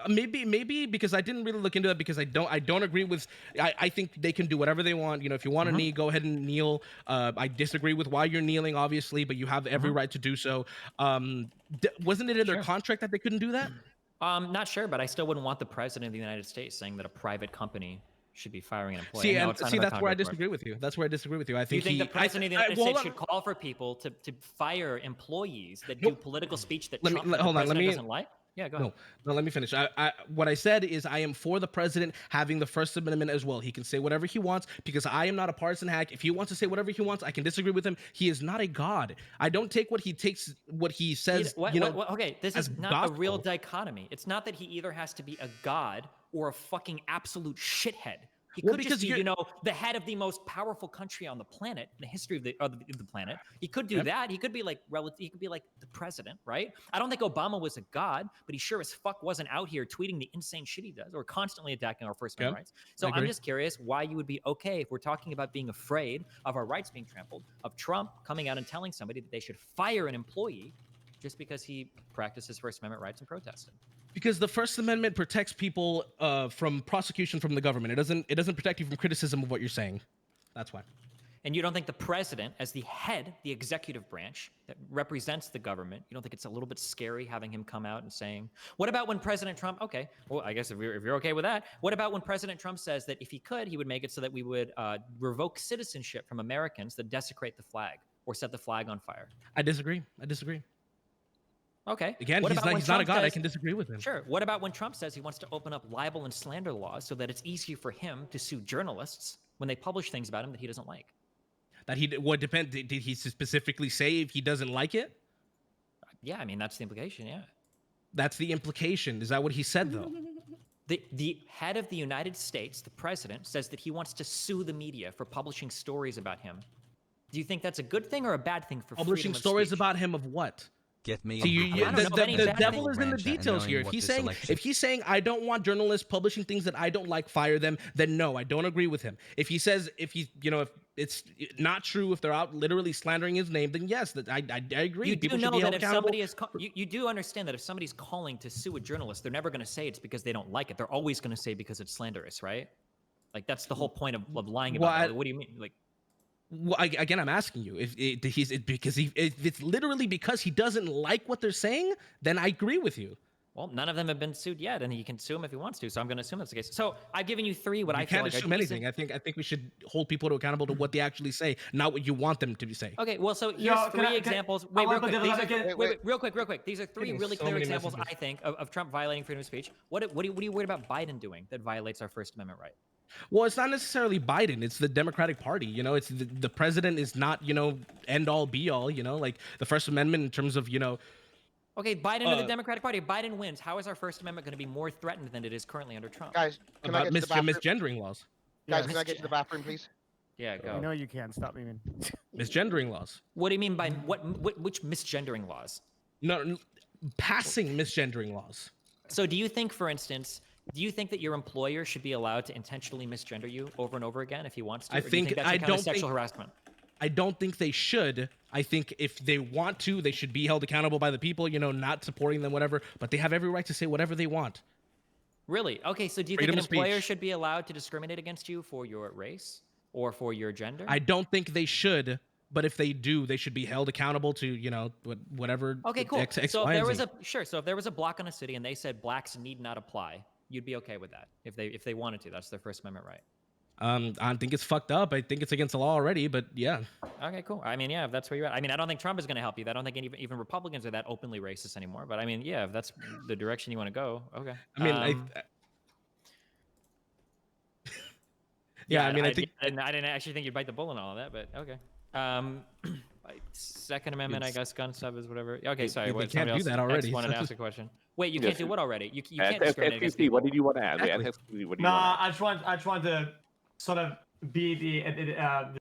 maybe because I didn't really look into that, because I don't agree with. I think they can do whatever they want. You know, if you want to kneel, go ahead and kneel. I disagree with why you're kneeling, obviously, but you have every right to do so. Wasn't it in their contract that they couldn't do that? Not sure, but I still wouldn't want the president of the United States saying that a private company should be firing an employee. See, that's where I disagree with you. That's where I disagree with you. I think you think the president of the United States should call for people to fire employees that do political speech that Trump doesn't like? Yeah, go ahead. No, let me finish. What I said is I am for the president having the First Amendment as well. He can say whatever he wants because I am not a partisan hack. If he wants to say whatever he wants, I can disagree with him. He is not a god. I don't take what he says. Okay, this is not a real dichotomy. It's not that he either has to be a god or a fucking absolute shithead. He could just be, the head of the most powerful country on the planet, in the history of the planet. He could do that. He could be like the president, right? I don't think Obama was a god, but he sure as fuck wasn't out here tweeting the insane shit he does or constantly attacking our First Amendment rights. So I'm just curious why you would be okay if we're talking about being afraid of our rights being trampled, of Trump coming out and telling somebody that they should fire an employee just because he practices First Amendment rights and protested. Because the First Amendment protects people from prosecution from the government. It doesn't protect you from criticism of what you're saying. That's why. And you don't think the president, as the head, the executive branch that represents the government, you don't think it's a little bit scary having him come out and saying, what about when President Trump, okay, well, I guess if you're okay with that, what about when President Trump says that if he could, he would make it so that we would revoke citizenship from Americans that desecrate the flag or set the flag on fire? I disagree. Okay. Again, he's not a god. I can disagree with him. Sure. What about when Trump says he wants to open up libel and slander laws so that it's easier for him to sue journalists when they publish things about him that he doesn't like? That he would depend. Did he specifically say if he doesn't like it? Yeah, I mean that's the implication. Yeah. That's the implication. Is that what he said though? The head of the United States, the president, says that he wants to sue the media for publishing stories about him. Do you think that's a good thing or a bad thing for publishing stories about him of what? Get me. The devil is in the details here. If he's saying I don't want journalists publishing things that I don't like, fire them, then no, I don't agree with him. If he says if it's not true, if they're out literally slandering his name, then yes, I agree. You do know that if somebody is you do understand that if somebody's calling to sue a journalist, they're never going to say it's because they don't like it. They're always going to say because it's slanderous, right? Like that's the whole point of lying about it. What do you mean? Like. Well, again, I'm asking you if it's literally because he doesn't like what they're saying, then I agree with you. Well, none of them have been sued yet, and he can sue him if he wants to. So I'm going to assume that's the case. So I've given you three. I can't assume anything. I think we should hold people accountable to what they actually say, not what you want them to say. Okay. Well, so here's three examples. Wait, real quick. These are three really clear examples, I think, of Trump violating freedom of speech. What are you worried about Biden doing that violates our First Amendment right? Well, it's not necessarily Biden. It's the Democratic Party. It's the president is not, end all be all, like the First Amendment in terms of, Okay, Biden or the Democratic Party. If Biden wins, how is our First Amendment going to be more threatened than it is currently under Trump? Guys, can I get to the bathroom? Misgendering laws. Guys, can I get to the bathroom, please? Yeah, go. I know you can. Stop me, man. Misgendering laws. What do you mean by which misgendering laws? No, passing misgendering laws. So do you think, for instance, that your employer should be allowed to intentionally misgender you over and over again if he wants to? That's sexual harassment? I don't think they should. I think if they want to, they should be held accountable by the people, not supporting them, whatever. But they have every right to say whatever they want. Really? Okay, so do you think an employer should be allowed to discriminate against you for your race or for your gender? I don't think they should. But if they do, they should be held accountable to, whatever. Okay, cool. So if there was a block on a city and they said blacks need not apply, you'd be okay with that if they wanted to. That's their First Amendment right. I think it's fucked up. I think it's against the law already, but yeah. Okay, cool. I mean, yeah, if that's where you're at. I mean, I don't think Trump is going to help you. I don't think even Republicans are that openly racist anymore. But I mean, yeah, if that's the direction you want to go, okay. I mean, I didn't actually think you'd bite the bullet on all of that, but okay. Second Amendment, I guess, gun stuff is whatever. Okay, sorry. They can't do that already. Wanted to ask a question. Wait, you can't do what already? You can't discriminate against FTC, people. what did you want to add? Exactly. What do you want I just want to sort of be the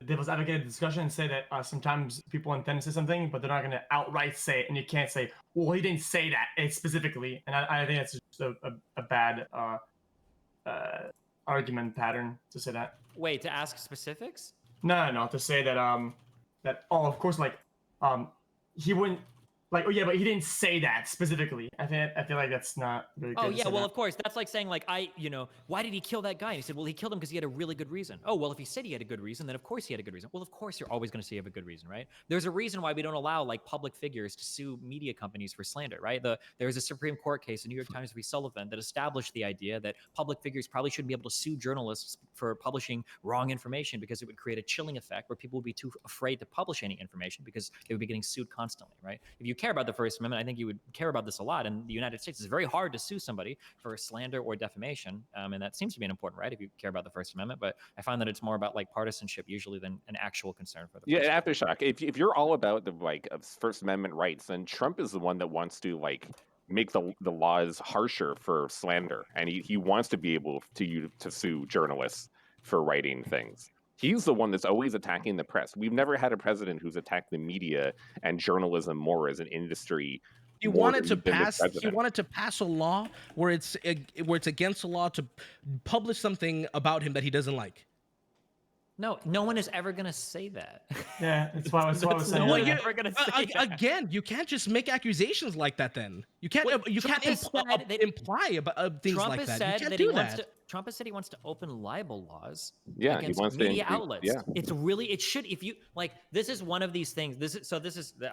devil's advocate of the discussion and say that sometimes people intend to say something, but they're not going to outright say it, and you can't say, well, he didn't say that specifically, and I think it's just a bad argument pattern to say that. Wait, to ask specifics? No, to say that of course, like he wouldn't, like, oh yeah, but he didn't say that specifically. I feel like that's not really good. Oh yeah, well of course, that's like saying like why did he kill that guy? And he said, well, he killed him because he had a really good reason. Oh well, if he said he had a good reason, then of course he had a good reason. Well, of course you're always going to say you have a good reason, right? There's a reason why we don't allow like public figures to sue media companies for slander, right? There's a Supreme Court case in New York Times v. Sullivan that established the idea that public figures probably shouldn't be able to sue journalists for publishing wrong information because it would create a chilling effect where people would be too afraid to publish any information because they would be getting sued constantly, right? If you care about the First Amendment, I think you would care about this a lot. In the United States, it's very hard to sue somebody for slander or defamation, and that seems to be an important right if you care about the First Amendment. But I find that it's more about like partisanship usually than an actual concern for the First Amendment. Aftershock. If you're all about the First Amendment rights, then Trump is the one that wants to like make the laws harsher for slander, and he wants to be able to sue journalists for writing things. He's the one that's always attacking the press. We've never had a president who's attacked the media and journalism more as an industry. He wanted to pass a law where it's against the law to publish something about him that he doesn't like. No one is ever gonna say that. Yeah, that's why I was saying. No one is ever gonna say that. Again, you can't just make accusations like that. Then you can't imply about things Trump like that. Said you can't that do he that. wants to, Trump has said he wants to open libel laws he against wants media to outlets. Yeah. It should, if you like, this is one of these things.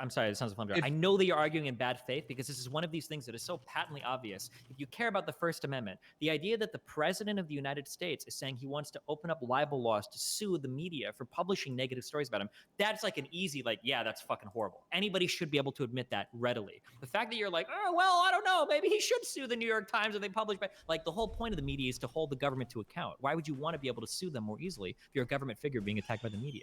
I'm sorry, it sounds like I know that you're arguing in bad faith because this is one of these things that is so patently obvious. If you care about the First Amendment, the idea that the president of the United States is saying he wants to open up libel laws to sue the media for publishing negative stories about him, that's like an easy, like, yeah, that's fucking horrible. Anybody should be able to admit that readily. The fact that you're like, oh, well, I don't know, maybe he should sue the New York Times if they publish, like, the whole point of the media is to hold the government to account. Why would you want to be able to sue them more easily if you're a government figure being attacked by the media?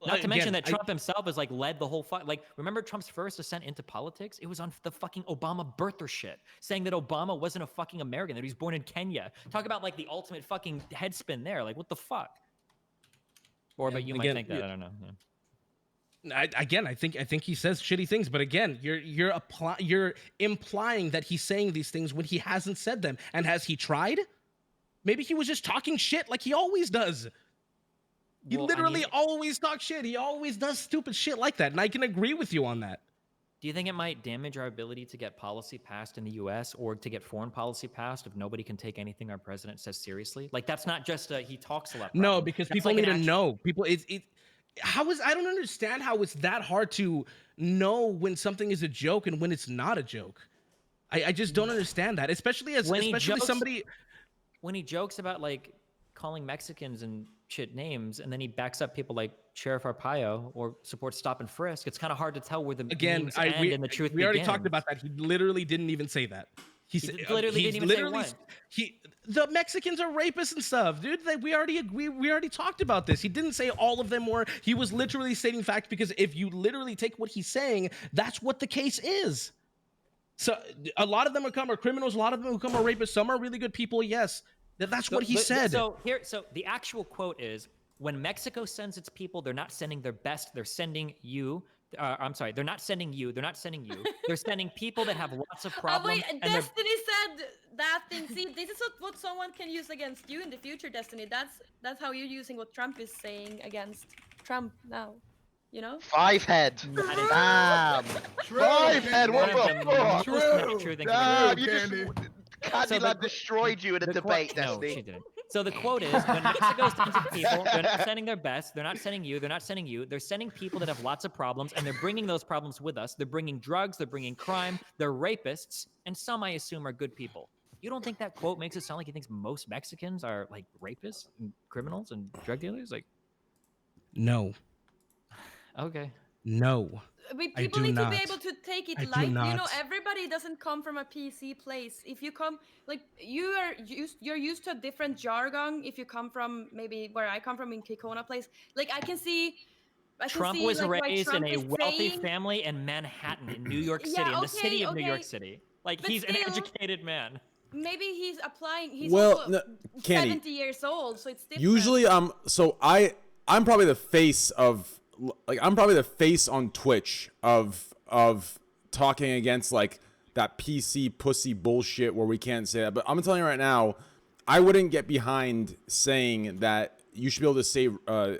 Not to mention that Trump himself has like led the whole fight. Like, remember Trump's first ascent into politics? It was on the fucking Obama birther shit, saying that Obama wasn't a fucking American, that he was born in Kenya. Talk about like the ultimate fucking headspin there. Like, what the fuck? Or, but you might think that. I don't know. Yeah. I think he says shitty things, but again, you're implying that he's saying these things when he hasn't said them. And has he tried? Maybe he was just talking shit like he always does. He literally always talks shit. He always does stupid shit like that, and I can agree with you on that. Do you think it might damage our ability to get policy passed in the U.S. or to get foreign policy passed if nobody can take anything our president says seriously? Like, that's not just he talks a lot. Problem. No, because people need to know. People, I don't understand how it's that hard to know when something is a joke and when it's not a joke. I just don't understand that, especially somebody. When he jokes about like calling Mexicans and shit names, and then he backs up people like Sheriff Arpaio or supports Stop and Frisk, it's kind of hard to tell where the memes end and the truth begins. We already talked about that. He literally didn't even say that. He literally didn't even say what. The Mexicans are rapists and stuff, dude. We already talked about this. He didn't say all of them were. He was literally stating facts because if you literally take what he's saying, that's what the case is. So a lot of them are criminals. A lot of them who come are rapists. Some are really good people. Yes, that's what he said. So the actual quote is, when Mexico sends its people, they're not sending their best. They're sending you. I'm sorry, they're not sending you. They're not sending you. They're sending people that have lots of problems. Oh, wait, Destiny said that thing. See, this is what someone can use against you in the future, Destiny. That's how you're using what Trump is saying against Trump now. You know? 5 head. Damn. 5 head. What the fuck? True. Damn, you just Candyland destroyed you in a debate, Destiny. No, she didn't. So the quote is, when Mexico sends its people, they're not sending their best. They're not sending you. They're not sending you. They're sending people that have lots of problems, and they're bringing those problems with us. They're bringing drugs. They're bringing crime. They're rapists, and some, I assume, are good people. You don't think that quote makes it sound like he thinks most Mexicans are like rapists and criminals and drug dealers? Like, no. Okay. No. People need to be able to take it light. You know, everybody doesn't come from a PC place. If you come, like, you're used to a different jargon. If you come from maybe where I come from in Kekona place, like I can see Trump was raised in a wealthy family in Manhattan, in New York City, in the city of New York City. Like, he's an educated man. Maybe he's applying. He's also 70 years old, so it's different. Usually, so I'm probably the face of, like, I'm probably the face on Twitch of talking against like that PC pussy bullshit where we can't say that. But I'm telling you right now, I wouldn't get behind saying that you should be able to say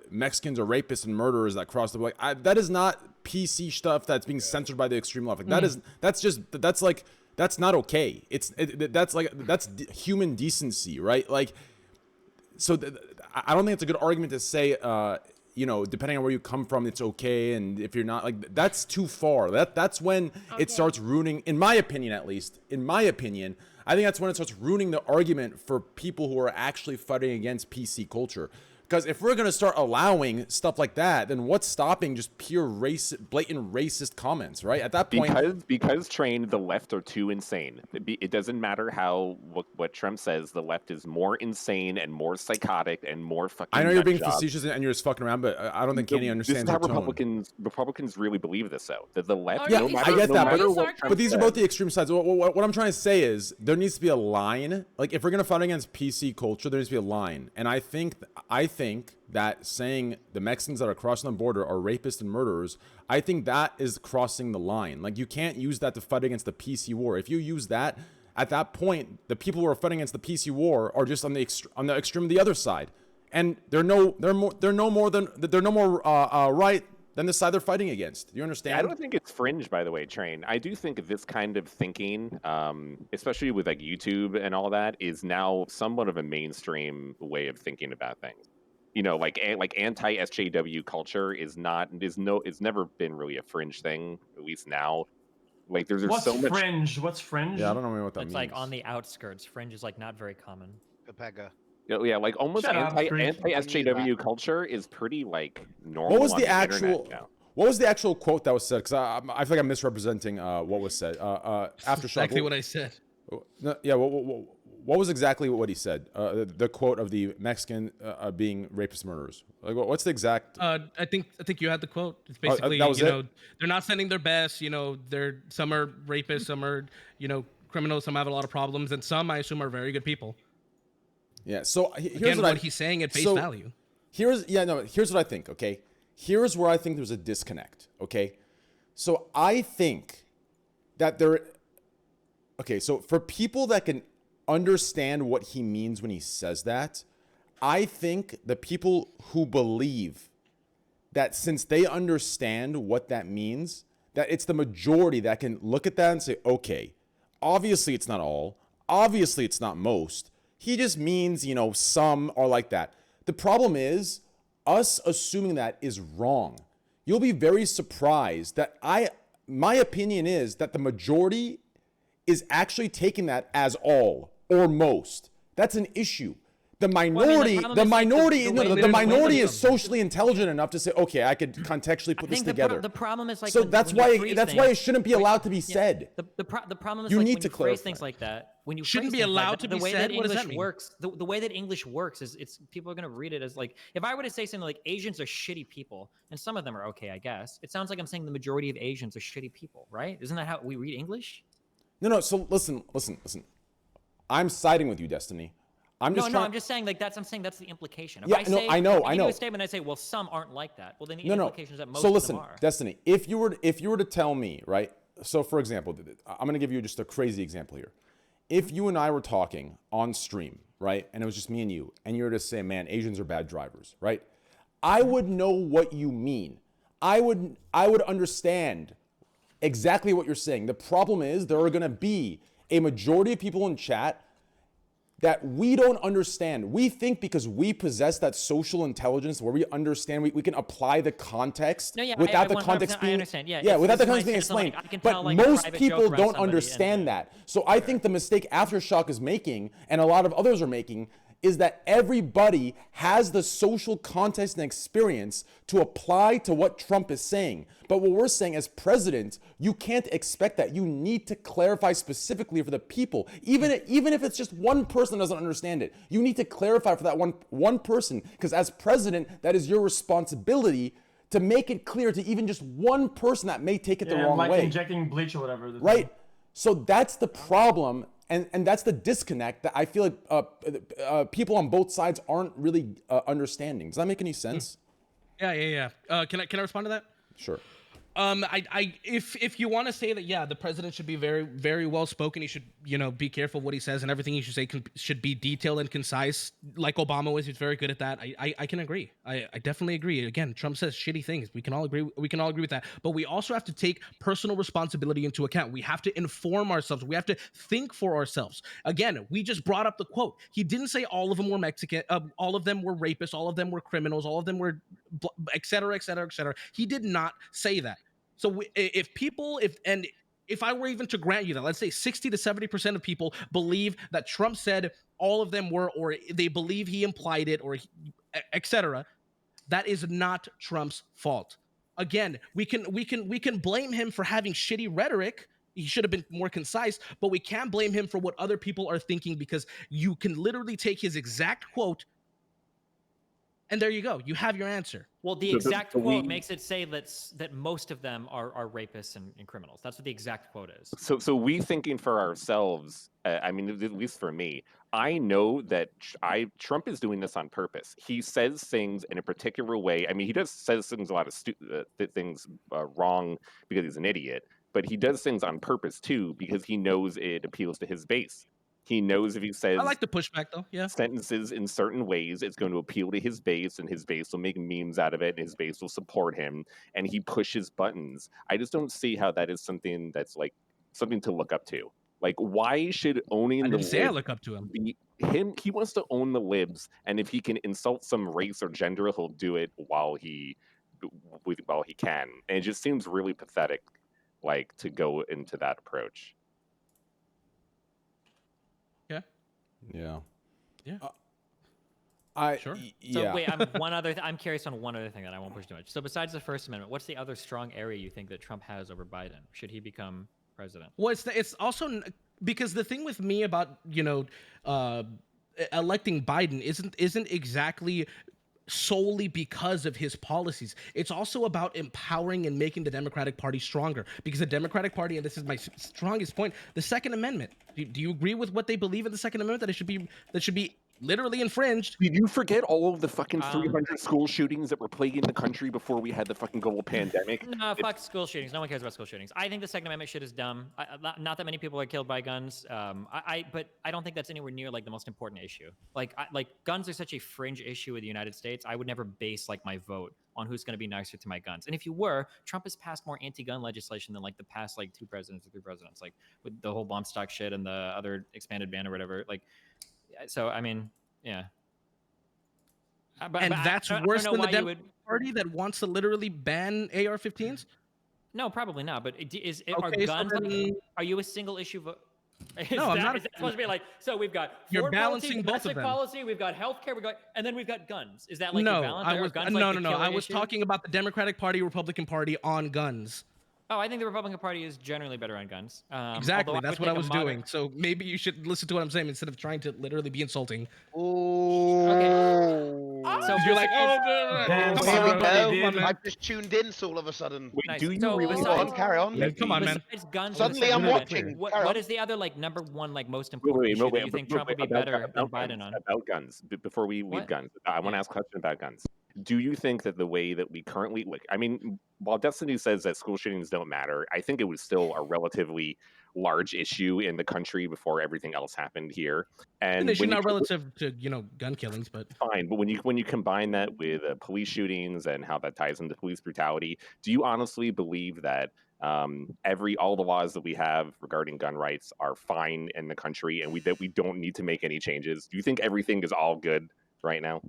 Mexicans are rapists and murderers that cross the that is not PC stuff that's being censored by the extreme left. Like, that's not okay. That's human decency, right? Like, so I don't think it's a good argument to say, you know, depending on where you come from, it's okay. And if you're not, like, that's too far. That's when it starts ruining, in my opinion, at least, in my opinion, I think that's when it starts ruining the argument for people who are actually fighting against PC culture. Because if we're going to start allowing stuff like that, then what's stopping just pure blatant racist comments, right? At that point... Because the left are too insane. It doesn't matter what Trump says, the left is more insane and more psychotic and more fucking... I know you're being facetious and you're just fucking around, but I don't think Kenny understands this is how tone. Republicans really believe this, though. That the left... Yeah, I get that, but these are both the extreme sides. What I'm trying to say is there needs to be a line. Like, if we're going to fight against PC culture, there needs to be a line. And I think that saying the Mexicans that are crossing the border are rapists and murderers, I think that is crossing the line. Like, you can't use that to fight against the PC war. If you use that, at that point, the people who are fighting against the PC war are just on the extreme of the other side, and they're no more right than the side they're fighting against. Do you understand? Yeah, I don't think it's fringe, by the way, Train. I do think this kind of thinking, especially with like YouTube and all that, is now somewhat of a mainstream way of thinking about things. You know, like anti-SJW culture is never been really a fringe thing, at least now. Like, there's so much fringe. What's fringe? Yeah, I don't know what that means. It's like on the outskirts. Fringe is like not very common. Pepega. Yeah, like almost anti-SJW culture is pretty like normal. What was the actual quote that was said? Because I feel like I'm misrepresenting what was said. Aftershock. Exactly what I said. Yeah. What was exactly what he said? The quote of the Mexican being rapist murderers. Like, what's the exact? I think you had the quote. It's basically they're not sending their best. You know, some are rapists, some are criminals, some have a lot of problems, and some I assume are very good people. Yeah. So here's what he's saying at face value. Here's what I think. Okay. Here's where I think there's a disconnect. Okay. So I think that so for people that can understand what he means when he says that, I think the people who believe that since they understand what that means, that it's the majority that can look at that and say, okay, obviously it's not all, obviously it's not most. He just means, some are like that. The problem is us assuming that is wrong. You'll be very surprised that my opinion is that the majority is actually taking that as all or most. That's an issue. The minority, the minority is socially intelligent enough to say, okay, I could contextually put this together. The problem is like, so that's why it shouldn't be allowed to be said. The problem is you like need when to you clarify phrase things like that. When you shouldn't be allowed to be said. What does that mean? The way that English works is people are going to read it as like, if I were to say something like Asians are shitty people, and some of them are okay, I guess. It sounds like I'm saying the majority of Asians are shitty people, right? Isn't that how we read English? No. So listen. I'm siding with you, Destiny. I'm just saying like that's the implication. If I know. I do a statement, I say, well, some aren't like that. Well, then the implication is that most so of listen, them are. Destiny, if you were to tell me, right? So for example, I'm going to give you just a crazy example here. If you and I were talking on stream, right, and it was just me and you were to say, man, Asians are bad drivers, right? I would know what you mean. I would understand exactly what you're saying. The problem is there are going to be a majority of people in chat that we don't understand. We think because we possess that social intelligence where we understand, we can apply the context without the context being... I understand, without the context being explained. But most people don't understand that. So I think the mistake Aftershock is making, and a lot of others are making, is that everybody has the social context and experience to apply to what Trump is saying. But what we're saying as president, you can't expect that. You need to clarify specifically for the people. Even if it's just one person that doesn't understand it, you need to clarify for that one person. Because as president, that is your responsibility to make it clear to even just one person that may take it the wrong like way. injecting bleach or whatever. Right. So that's the problem, and that's the disconnect that I feel like people on both sides aren't really understanding. Does that make any sense? Yeah. Can I respond to that? Sure. If you want to say that, yeah, the president should be very, very well spoken. He should, be careful what he says, and everything he should say should be detailed and concise, like Obama was. He's very good at that. I can agree. I definitely agree. Again, Trump says shitty things. We can all agree. We can all agree with that. But we also have to take personal responsibility into account. We have to inform ourselves. We have to think for ourselves. Again, we just brought up the quote. He didn't say all of them were Mexican. All of them were rapists. All of them were criminals. All of them were, et cetera, et cetera, et cetera. He did not say that. So if I were even to grant you that, let's say 60 to 70% of people believe that Trump said all of them were, or they believe he implied it, or etc., that is not Trump's fault. Again, we can blame him for having shitty rhetoric. He should have been more concise, but we can't blame him for what other people are thinking, because you can literally take his exact quote, and there you go. You have your answer. Well, the exact quote makes it say that most of them are rapists and criminals. That's what the exact quote is. So we thinking for ourselves, I mean, at least for me, I know that Trump is doing this on purpose. He says things in a particular way. I mean, he says things a lot of things wrong because he's an idiot, but he does things on purpose too, because he knows it appeals to his base. He knows if he says I like the pushback though, yeah, sentences in certain ways, it's going to appeal to his base, and his base will make memes out of it, and his base will support him, and he pushes buttons. I just don't see how that is something that's like something to look up to. Like, why should owning the libs I look up to him? He wants to own the libs, and if he can insult some race or gender, he'll do it while he can. And it just seems really pathetic, like, to go into that approach. Yeah. Sure. So wait, I'm curious on one other thing that I won't push too much. So besides the First Amendment, what's the other strong area you think that Trump has over Biden? Should he become president? Well, it's also because the thing with me about electing Biden isn't exactly solely because of his policies. It's also about empowering and making the Democratic Party stronger, because the Democratic Party, and this is my strongest point, the Second Amendment. Do you agree with what they believe in the Second Amendment, that should be literally infringed? Did you forget all of the fucking 300 school shootings that were plaguing the country before we had the fucking global pandemic? No, fuck school shootings. No one cares about school shootings. I think the Second Amendment shit is dumb. Not that many people are killed by guns. But I don't think that's anywhere near like the most important issue. Like guns are such a fringe issue in the United States. I would never base like my vote on who's going to be nicer to my guns. And if you were, Trump has passed more anti-gun legislation than like the past like 2 presidents or 3 presidents, like with the whole bomb stock shit and the other expanded ban or whatever. Like, so I mean, yeah. That's worse than the Democratic Party that wants to literally ban AR-15s? No, probably not. But are Okay, guns? so then- Are you a single issue vote? No, I'm not. Is that supposed to be like, so we've got You're balancing both of domestic them. policy, we've got healthcare, and then we've got guns. Is that like No, your balance? I Are was guns no. like the I killing was issue? talking about the Democratic Party, Republican Party on guns. Oh, I think the Republican Party is generally better on guns. Exactly, although that's what I was doing. So maybe you should listen to what I'm saying instead of trying to literally be insulting. Ooh. So you're like, Damn, Here we somebody go. did. I've just tuned in so all of a sudden. Wait, Nice. do you So really Go besides- on, carry on. Yeah, come on, man. Besides guns, Suddenly and the I'm Second watching. Amendment, Carry what on. is the other like number one like most important issue that you think Trump would be better than Biden on? About guns, before we leave What? guns, I want to ask a question about guns. Do you think that the way that we currently, like, I mean, while Destiny says that school shootings don't matter, I think it was still a relatively large issue in the country before everything else happened here. And An issue when you- not relative to gun killings, but fine, but when you combine that with police shootings and how that ties into police brutality, do you honestly believe that all the laws that we have regarding gun rights are fine in the country, and that we don't need to make any changes? Do you think everything is all good right now?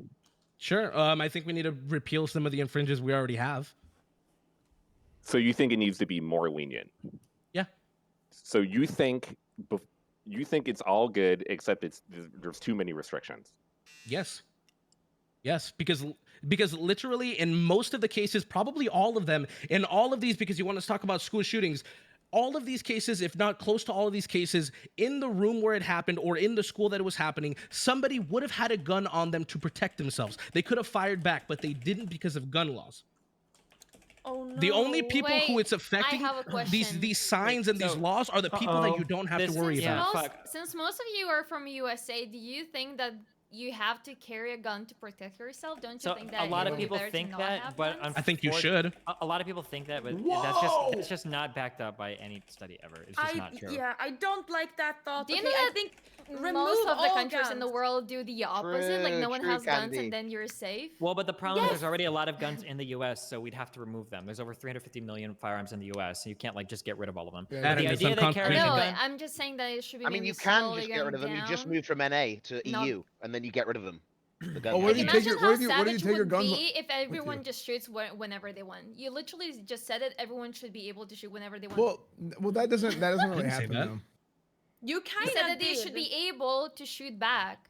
sure. I think we need to repeal some of the infringes we already have. So you think it needs to be more lenient? Yeah. So you think it's all good, except there's too many restrictions? Yes, because literally in most of the cases, probably all of them, in all of these, because you want to talk about school shootings, all of these cases, if not close to all of these cases, in the room where it happened or in the school that it was happening, somebody would have had a gun on them to protect themselves. They could have fired back, but they didn't because of gun laws. Oh no. The only people who Wait, it's affecting, I have a question. these signs and these laws are the people that you don't have to worry about. Since most of you are from USA, do you think that you have to carry a gun to protect yourself? Don't you think that a lot of it would be people better think to not that, have but guns? I think you should. A lot of people think that, but that's just not backed up by any study ever. It's just not true. Yeah, I don't like that thought. Do you Okay, know I that think most of the all countries in the guns. world do the opposite? Like no one has guns and then you're safe? Well, but the problem is there's already a lot of guns in the U.S., so we'd have to remove them. There's over 350 million firearms in the U.S., so you can't like just get rid of all of them. Yeah, the idea that carrying no, a gun... I'm just saying that it should be. I mean, you can just get rid of them. You just move from NA to EU, and then you get rid of them. Where do you take your Imagine how where do you savage take your would guns? be if everyone just shoots whenever they want. You literally just said it. Everyone should be able to shoot whenever they want. Well, that doesn't really didn't say happen that. though. You kind You of said that they should be able to shoot back.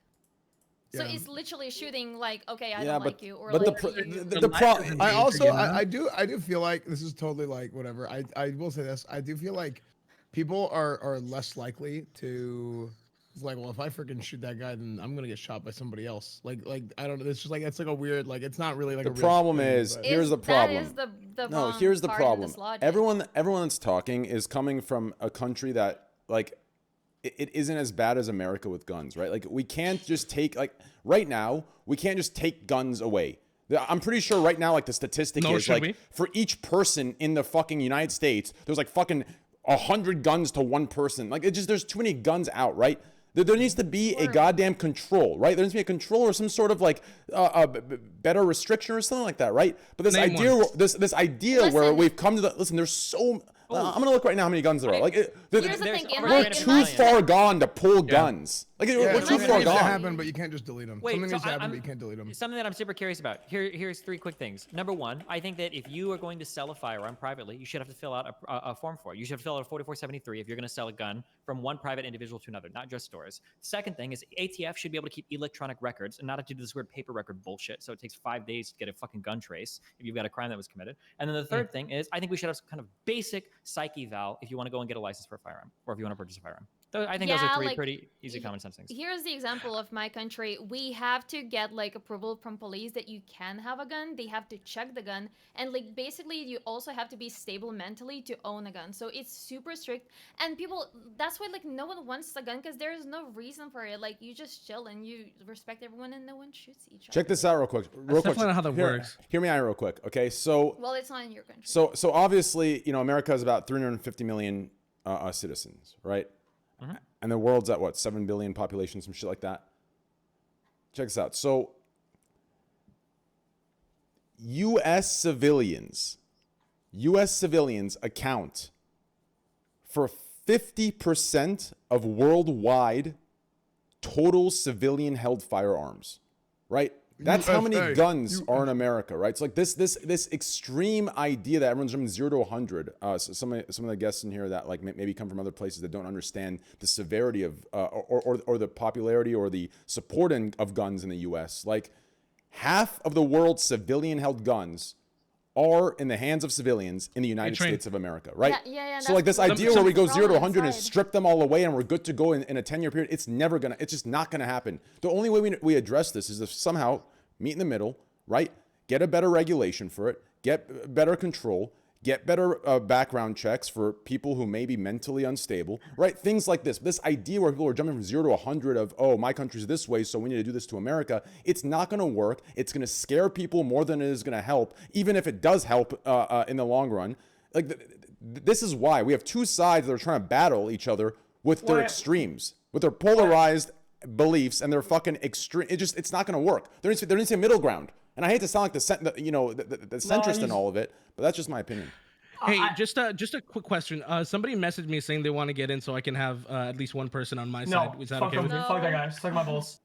So Yeah. it's literally shooting like, okay, I Yeah, don't but like you, or but like the problem. I also I do feel like this is totally like whatever. I will say this. I do feel like people are less likely to. It's like, well, if I freaking shoot that guy, then I'm gonna get shot by somebody else. Like I don't know. It's just like it's like a weird like it's not really like the a real problem thing, is but- here's the problem. That is the No, wrong here's the part in problem. this logic. Everyone that's talking is coming from a country that like it isn't as bad as America with guns, right? Like we can't just take like right now we can't just take guns away. I'm pretty sure right now like the statistic is like for each person in the fucking United States, there's like fucking 100 guns to one person. Like it just there's too many guns out, right? There needs to be a goddamn control, right? There needs to be a control or some sort of like better restriction or something like that, right? But this idea where we've come to the listen. There's so I'm gonna look right now how many guns there are. Like we're too far gone to pull guns. Like we're too far gone. Happen, but you can't just delete them. Something needs to happen, but you can't delete them. Something that I'm super curious about. Here's 3 quick things. Number 1, I think that if you are going to sell a firearm privately, you should have to fill out a form for it. You should have to fill out a 4473 if you're going to sell a gun from one private individual to another, not just stores. Second thing is ATF should be able to keep electronic records and not have to do this weird paper record bullshit. So it takes 5 days to get a fucking gun trace if you've got a crime that was committed. And then the third thing is I think we should have some kind of basic psyche eval if you want to go and get a license for a firearm or if you want to purchase a firearm. I think those are 3 pretty easy common sense things. Here's the example of my country. We have to get like approval from police that you can have a gun. They have to check the gun. And like basically you also have to be stable mentally to own a gun. So it's super strict. And people, that's why like no one wants a gun because there is no reason for it. Like you just chill and you respect everyone and no one shoots each other. Check this out real quick. That's definitely not how that works. Hear me out real quick. Okay, so well, it's not in your country. So obviously, you know, America has about 350 million citizens, right? And the world's at what, 7 billion population, some shit like that. Check this out. So U.S. civilians account for 50% of worldwide total civilian held firearms, right? That's how many guns are in America, right? So like this extreme idea that everyone's jumping 0 to 100. So some of the guests in here that like maybe come from other places that don't understand the severity of or the popularity or the support of guns in the U.S. Like half of the world's civilian held guns are in the hands of civilians in the United States of America, right? Yeah, so like this idea where we go 0 to 100 and strip them all away and we're good to go in a 10-year period, it's just not gonna happen. The only way we address this is if somehow meet in the middle, right? Get a better regulation for it, get better control, get better background checks for people who may be mentally unstable, right? Things like this. This idea where people are jumping from 0 to 100 of, oh, my country's this way, so we need to do this to America. It's not going to work. It's going to scare people more than it is going to help, even if it does help in the long run. Like this is why we have two sides that are trying to battle each other with their extremes, with their polarized beliefs and their fucking extreme. It's not going to work. There needs to be a middle ground. And I hate to sound like the centrist in all of it, but that's just my opinion. Hey, just a quick question. Somebody messaged me saying they want to get in, so I can have at least one person on my side. Is that okay with you? Fuck that guy. Suck my balls.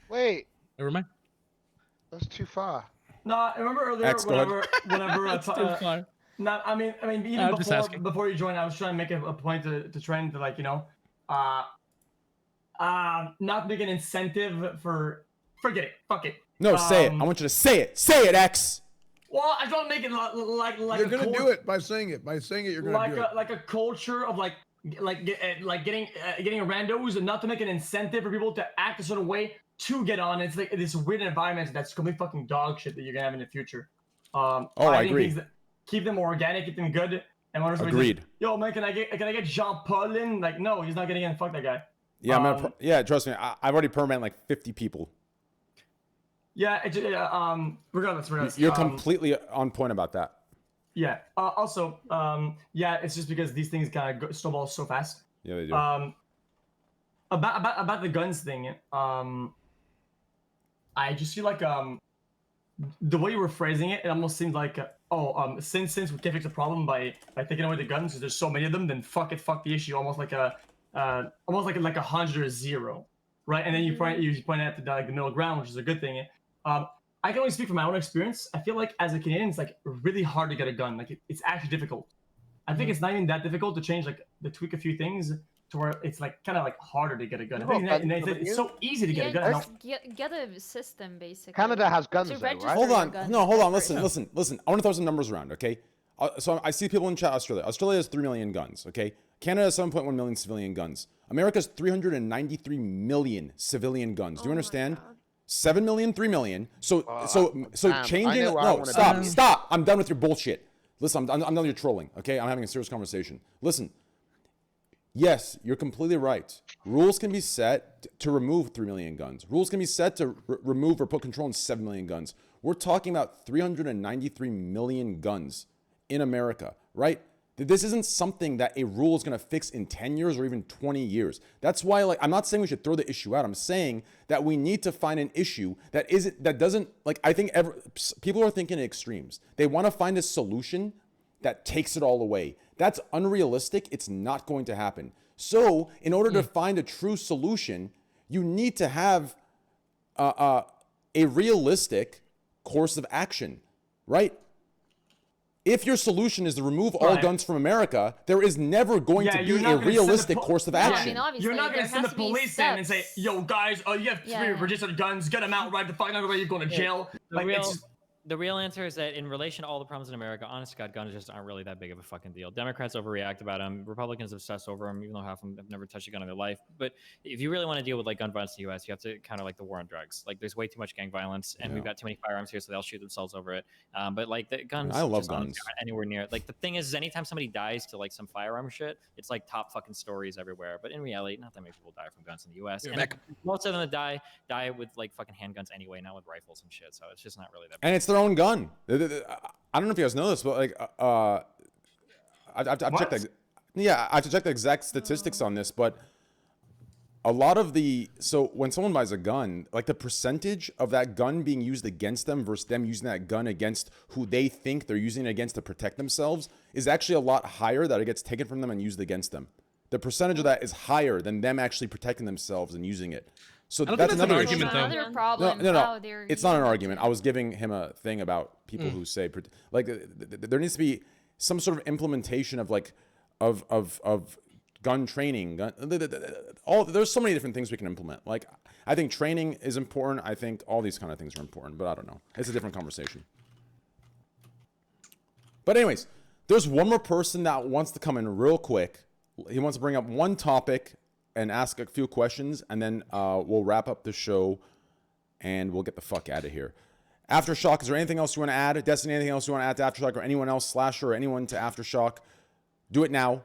Wait. Never mind. That's too far. No, I remember earlier whenever That's too far. No, I mean, even before you joined, I was trying to make a point to Trent to like, not make an incentive for forget it, fuck it. No, say it. I want you to say it. Say it, X. Well, I don't make it like you're gonna do it by saying it. By saying it, you're gonna do it. Like a culture of like getting randos, and not to make an incentive for people to act a certain way to get on. It's like this weird environment that's gonna be fucking dog shit that you're gonna have in the future. I agree. Things that keep them organic, keep them good. And one Agreed. Like, yo, man, can I get Jean Paul in? Like, no, he's not getting in. Fuck that guy. Yeah, trust me. I've already permanent like 50 people. Yeah. Regardless. You're completely on point about that. Yeah. Also, yeah, it's just because these things kind of snowball so fast. Yeah, they do. About the guns thing. I just feel like the way you were phrasing it, it almost seemed like since we can't fix the problem by taking away the guns because there's so many of them, then fuck the issue. Almost like a 100 or 0, right? And then you point out the middle ground, which is a good thing. I can only speak from my own experience. I feel like as a Canadian, it's like really hard to get a gun. Like it's actually difficult. I think it's not even that difficult to change, like to tweak a few things to where it's like kind of like harder to get a gun. It's so easy to get a gun. Get a system basically. Canada has guns, though, right? Hold on. Listen. I want to throw some numbers around, okay? So I see people in chat. Australia has 3 million guns, okay? Canada has 7.1 million civilian guns. America has 393 million civilian guns. Do you understand? 7 million, 3 million. So changing. No, stop. I'm done with your bullshit. Listen, I'm done with your trolling. Okay, I'm having a serious conversation. Listen. Yes, you're completely right. Rules can be set to remove 3 million guns. Rules can be set to remove or put control on 7 million guns. We're talking about 393 million guns in America, right? This isn't something that a rule is going to fix in 10 years or even 20 years. That's why, like, I'm not saying we should throw the issue out. I'm saying that we need to find an issue that doesn't, like, I think people are thinking in extremes. They want to find a solution that takes it all away. That's unrealistic. It's not going to happen. So in order to find a true solution, you need to have a realistic course of action, right? If your solution is to remove all guns from America, there is never going to be a realistic course of action. I mean, you're not going to send the police in and say, yo, guys, you have 3 registered guns, get them out right the fuck, not you're going to jail. The real answer is that in relation to all the problems in America, honest to God, guns just aren't really that big of a fucking deal. Democrats overreact about them. Republicans obsess over them, even though half of them have never touched a gun in their life. But if you really want to deal with like gun violence in the U.S., you have to counter like the war on drugs. Like there's way too much gang violence, and we've got too many firearms here, so they'll shoot themselves over it. But like the guns, I love guns. Aren't anywhere near. Like the thing is anytime somebody dies to like some firearm shit, it's like top fucking stories everywhere. But in reality, not that many people die from guns in the U.S. And most of them that die with like fucking handguns anyway, not with rifles and shit. So it's just not really that big. And it's their own gun. I don't know if you guys know this, but like, I've checked that. Yeah, I have to check the exact statistics on this, but a lot of so when someone buys a gun, like the percentage of that gun being used against them versus them using that gun against who they think they're using it against to protect themselves is actually a lot higher that it gets taken from them and used against them. The percentage of that is higher than them actually protecting themselves and using it. So that's another argument, though. Another problem. No. It's not an argument. I was giving him a thing about people who say like there needs to be some sort of implementation of like of gun training. There's so many different things we can implement. Like I think training is important. I think all these kind of things are important, but I don't know. It's a different conversation. But anyways, there's one more person that wants to come in real quick. He wants to bring up one topic and ask a few questions, and then we'll wrap up the show, and we'll get the fuck out of here. Aftershock, is there anything else you want to add? Destiny, anything else you want to add to Aftershock, or anyone else, Slasher, or anyone to Aftershock? Do it now.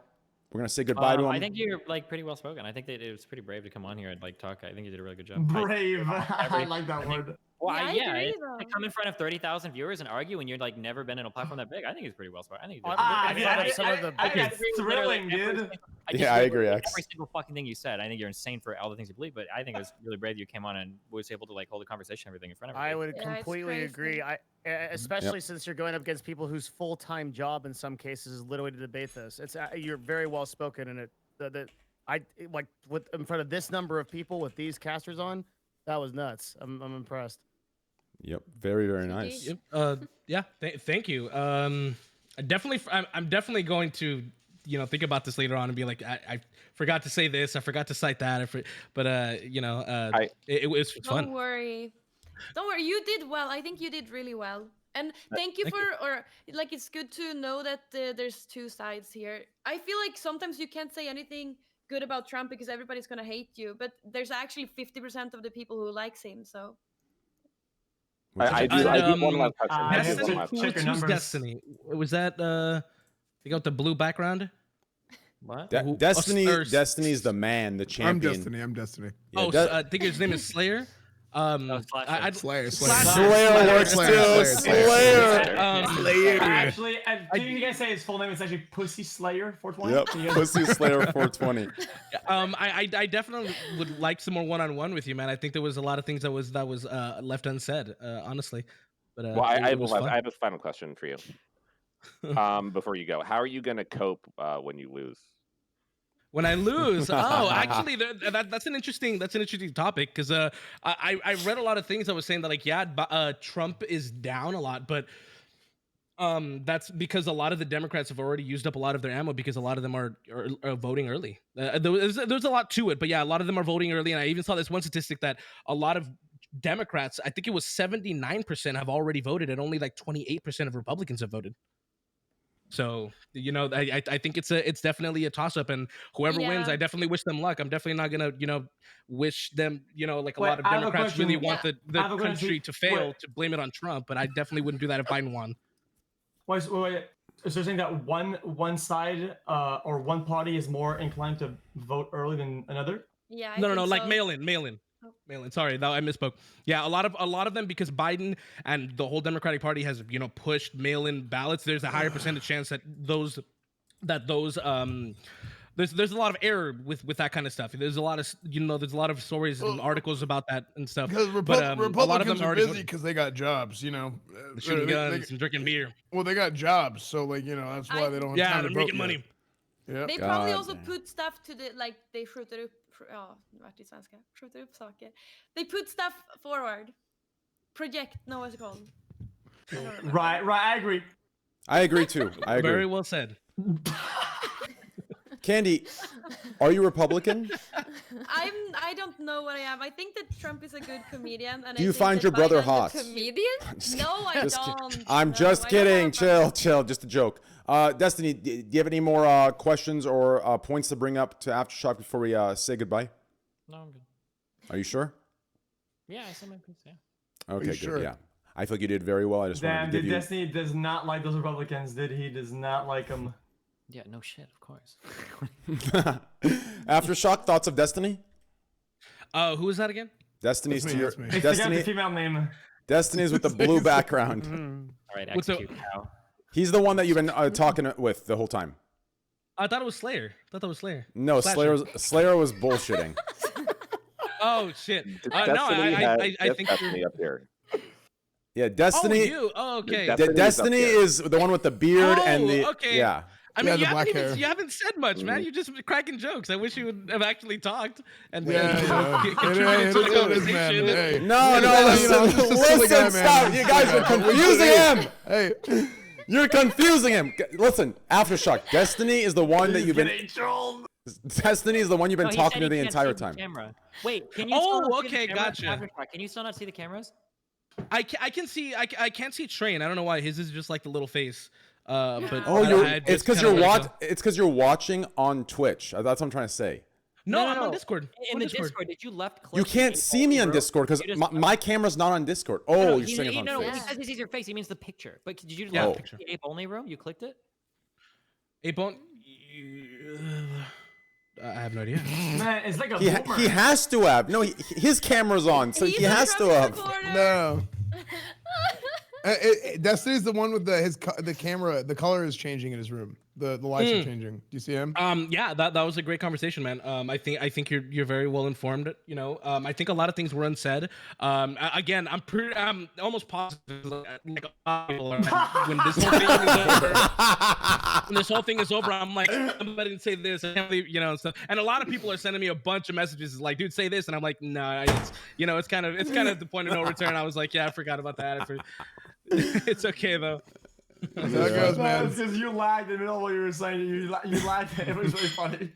We're gonna say goodbye to him. I think you're like pretty well spoken. I think that it was pretty brave to come on here and like talk. I think you did a really good job. Brave. I like that word. Well, to come in front of 30,000 viewers and argue when you're like never been in a platform that big, I think it's pretty well spoken. I think it's thrilling, dude. I agree. Every single fucking thing you said. I think you're insane for all the things you believe, but I think it was really brave you came on and was able to like hold a conversation, everything in front of everybody. I would completely agree. Especially since you're going up against people whose full-time job in some cases is literally to debate this. You're very well spoken, and in front of this number of people with these casters on, that was nuts. I'm impressed. Yep, very, very nice. Thank you. I'm definitely going to think about this later on and be like, I forgot to say this, I forgot to cite that, it was fun. Don't worry, you did well. I think you did really well, and thank you. It's good to know that there's two sides here. I feel like sometimes you can't say anything good about Trump because everybody's gonna hate you, but there's actually 50% of the people who likes him, so I do one last question. Who's Destiny? Was that you got the blue background? What? Destiny's the man, the champion. I'm Destiny. Yeah, I think his name is Slayer. Slayer. Slayer works too. Slayer. Actually, can you guys say his full name? It's actually Pussy Slayer 420. Yep, Pussy Slayer 420. I definitely would like some more one-on-one with you, man. I think there was a lot of things that was left unsaid, honestly. But well, I have a final question for you. Before you go, how are you gonna cope when you lose? When I lose, actually, that's an interesting topic because I read a lot of things that was saying that like Trump is down a lot, but that's because a lot of the Democrats have already used up a lot of their ammo because a lot of them are voting early. There's a lot to it, but yeah, a lot of them are voting early, and I even saw this one statistic that a lot of Democrats, I think it was 79%, have already voted, and only like 28% of Republicans have voted. So I think it's definitely a toss up, and whoever wins, I definitely wish them luck. I'm definitely not gonna wish them like a lot of Democrats really want the country to fail to blame it on Trump, but I definitely wouldn't do that if Biden won. Wait. So you're saying that one side or one party is more inclined to vote early than another? Yeah. No, like mail in. Sorry, I misspoke. Yeah, a lot of them, because Biden and the whole Democratic Party has pushed mail-in ballots. There's a higher percentage chance that those there's a lot of error with that kind of stuff. There's a lot of there's a lot of stories and articles about that and stuff. Because Republicans a lot of them are busy because they got jobs. Shooting guns and drinking beer. Well, they got jobs, so that's why they don't have time to vote. Making money. Yeah. They probably also put stuff to the they skjuter upp. Vart I svenska? Skjuter upp saker. They put stuff forward. Project. No, what's it called? Right. I agree too. Very well said. Candy, are you Republican? I don't know what I am. I think that Trump is a good comedian. And Do you find your brother hot? Comedian? No, I don't. I'm just kidding. Chill. Just a joke. Destiny, do you have any more questions or points to bring up to Aftershock before we say goodbye? No, I'm good. Are you sure? Yeah, I said my piece. Yeah. Okay, good. Sure? Yeah, I feel like you did very well. I just wanted to give you. Destiny does not like those Republicans, did he? Does not like them. Yeah, no shit, of course. Aftershock, thoughts of Destiny? Who was that again? Destiny's That's to me, your that's me. I forgot the female name. Destiny's with the blue background. All right, What's execute now. He's the one that you've been talking with the whole time. I thought it was Slayer. No, Slasher. Slayer was bullshitting. Oh shit! No, I think Destiny up here. Yeah, Destiny. Oh, you? Oh, okay. Destiny is the one with the beard and the okay. Yeah. I mean, Yeah, you haven't said much, man. You're just cracking jokes. I wish you would have actually talked and Contributed to the conversation. No, listen, stop. You guys are confusing him. Hey, You're confusing him. Listen, Aftershock. Destiny is the one that you've been. Destiny is the one you've been talking to the entire time. Camera. Wait, can you? Gotcha. Can you still not see the cameras? I can see. I can't see Train. I don't know why. His is just like the little face. But it's because you're watching on Twitch. That's what I'm trying to say. No, I'm on Discord. In the Discord, did you left click? You can't see me on Discord because my camera's not on Discord. Oh, you're saying it's on Twitch. Twitch. He says he sees your face. He means the picture. But did you left click the ape only room? You clicked it? Ape only. I have no idea. Man, it's like a He has to have. No, his camera's on, so he has to have. no. Destiny's the one with the camera. The color is changing in his room. The lights are changing. Do you see him? Yeah, that was a great conversation, man. I think you're very well informed. I think a lot of things were unsaid. Again, I'm almost positive like when this whole thing is over. When this whole thing is over, I'm like, I didn't say this. I can't believe, stuff. And a lot of people are sending me a bunch of messages like, dude, say this, and I'm like, no, it's kind of the point of no return. I was like, yeah, I forgot about that. It's okay though. That's how it goes, man. It's because you lagged in the middle of what you were saying. You lagged. It was really funny.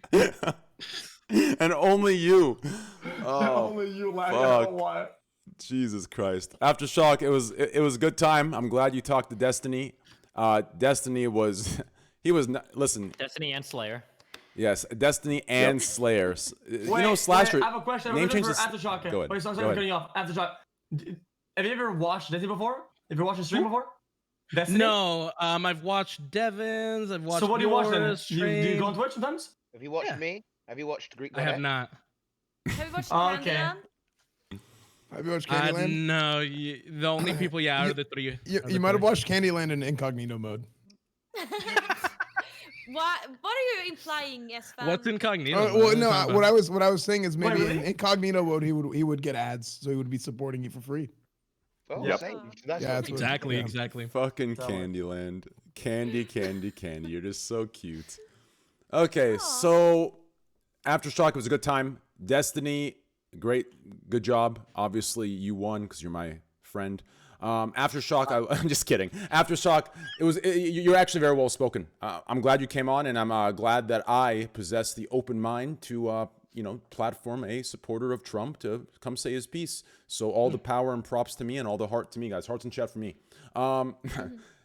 And only you. Oh, only you lagged. Fuck. I don't know why. Jesus Christ. Aftershock, it was a good time. I'm glad you talked to Destiny. Destiny was listen. Destiny and Slayer. Yes, Destiny and Slayers. Wait, Slasher. I have a question. Name change for Aftershock. Go ahead. Wait, sorry, Go ahead. cutting you off. Aftershock. Have you ever watched Destiny before? Have you watched a stream before? Destiny? No, I've watched Devin's. I've watched. So what do you watch then? yours, Do you go on Twitch sometimes? Have you watched me? Have you watched Greek? I have not. Have you watched Okay. Candyland? Have you watched Candyland? No, the only people, out of the three. You might have watched Candyland in incognito mode. What are you implying, Esfan? What's incognito? Well, no. What I was saying is maybe really? in incognito mode he would get ads, so he would be supporting you for free. Oh, Yep. same. Yeah, that's what- Exactly, yeah. exactly. Fucking Tell it. Candyland. Candy. You're just so cute. Okay, so Aftershock was a good time. Destiny, good job. Obviously, you won because you're my friend. Aftershock, I'm just kidding. Aftershock, you're actually very well spoken. I'm glad you came on, and I'm glad that I possess the open mind to platform a supporter of Trump to come say his piece. So all the power and props to me, and all the heart to me, guys. Hearts and chat for me.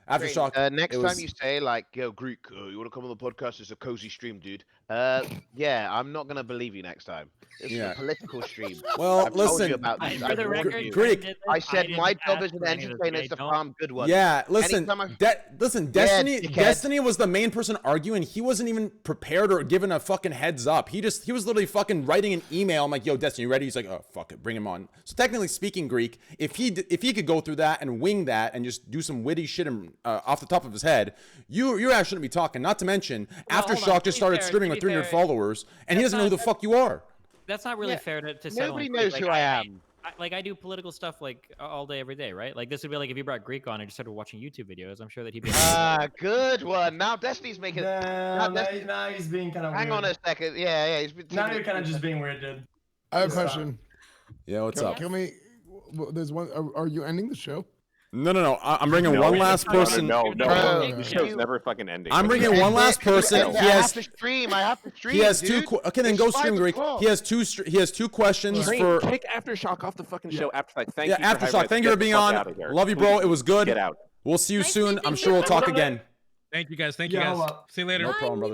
Aftershock. Next time you say like, yo, Greek, you want to come on the podcast? It's a cozy stream, dude. Yeah, I'm not gonna believe you next time. It's a political stream. Well, I've told listen, you about this. For I've the warned record, you. Greek. I said didn't my job ask as an for any of this, entertainer okay? is to Don't- farm good ones. Yeah, listen, Anytime I- Destiny, dickhead. Destiny was the main person arguing. He wasn't even prepared or given a fucking heads up. He was literally fucking writing an email. I'm like, yo, Destiny, you ready? He's like, oh, fuck it, bring him on. So technically speaking, Greek, if he could go through that and wing that and just do some witty shit off the top of his head, you actually shouldn't be talking. Not to mention, Well, hold on, Aftershock to just be started fair, streaming to with be 300 fair, followers, and he that's doesn't know who the not- fuck you are. That's not really Yeah, fair to settle. nobody on knows Greek. who I am. I do political stuff like all day, every day, right? Like this would be like if you brought Greek on and just started watching YouTube videos. I'm sure that he'd be. Good one. Now Destiny's making. Damn, Destiny- now he's being kind of Hang weird. on a second. Yeah. He's been Now taking you're it kind of too just being weird, dude. I have a Stop. question. Yeah, what's up? Can we? There's one. Are you ending the show? No. I'm bringing No, one last person. No. Bro, The show's never fucking ending. I'm bringing one last person. I have to stream. I have to stream. He has dude. two. Okay, then It's go 5 stream, Greek. o'clock. He has two questions for. Take Aftershock off the fucking show. Aftershock, thank you. for Aftershock. having us. Thank you for Get being the fuck on. outta here. Love you, bro. Please, It was good. Get out. We'll see you Nice soon. meeting I'm you. sure we'll talk Hold on, again. Thank you guys. Thank Yeah, you hold guys. up. See you later. No problem, brother.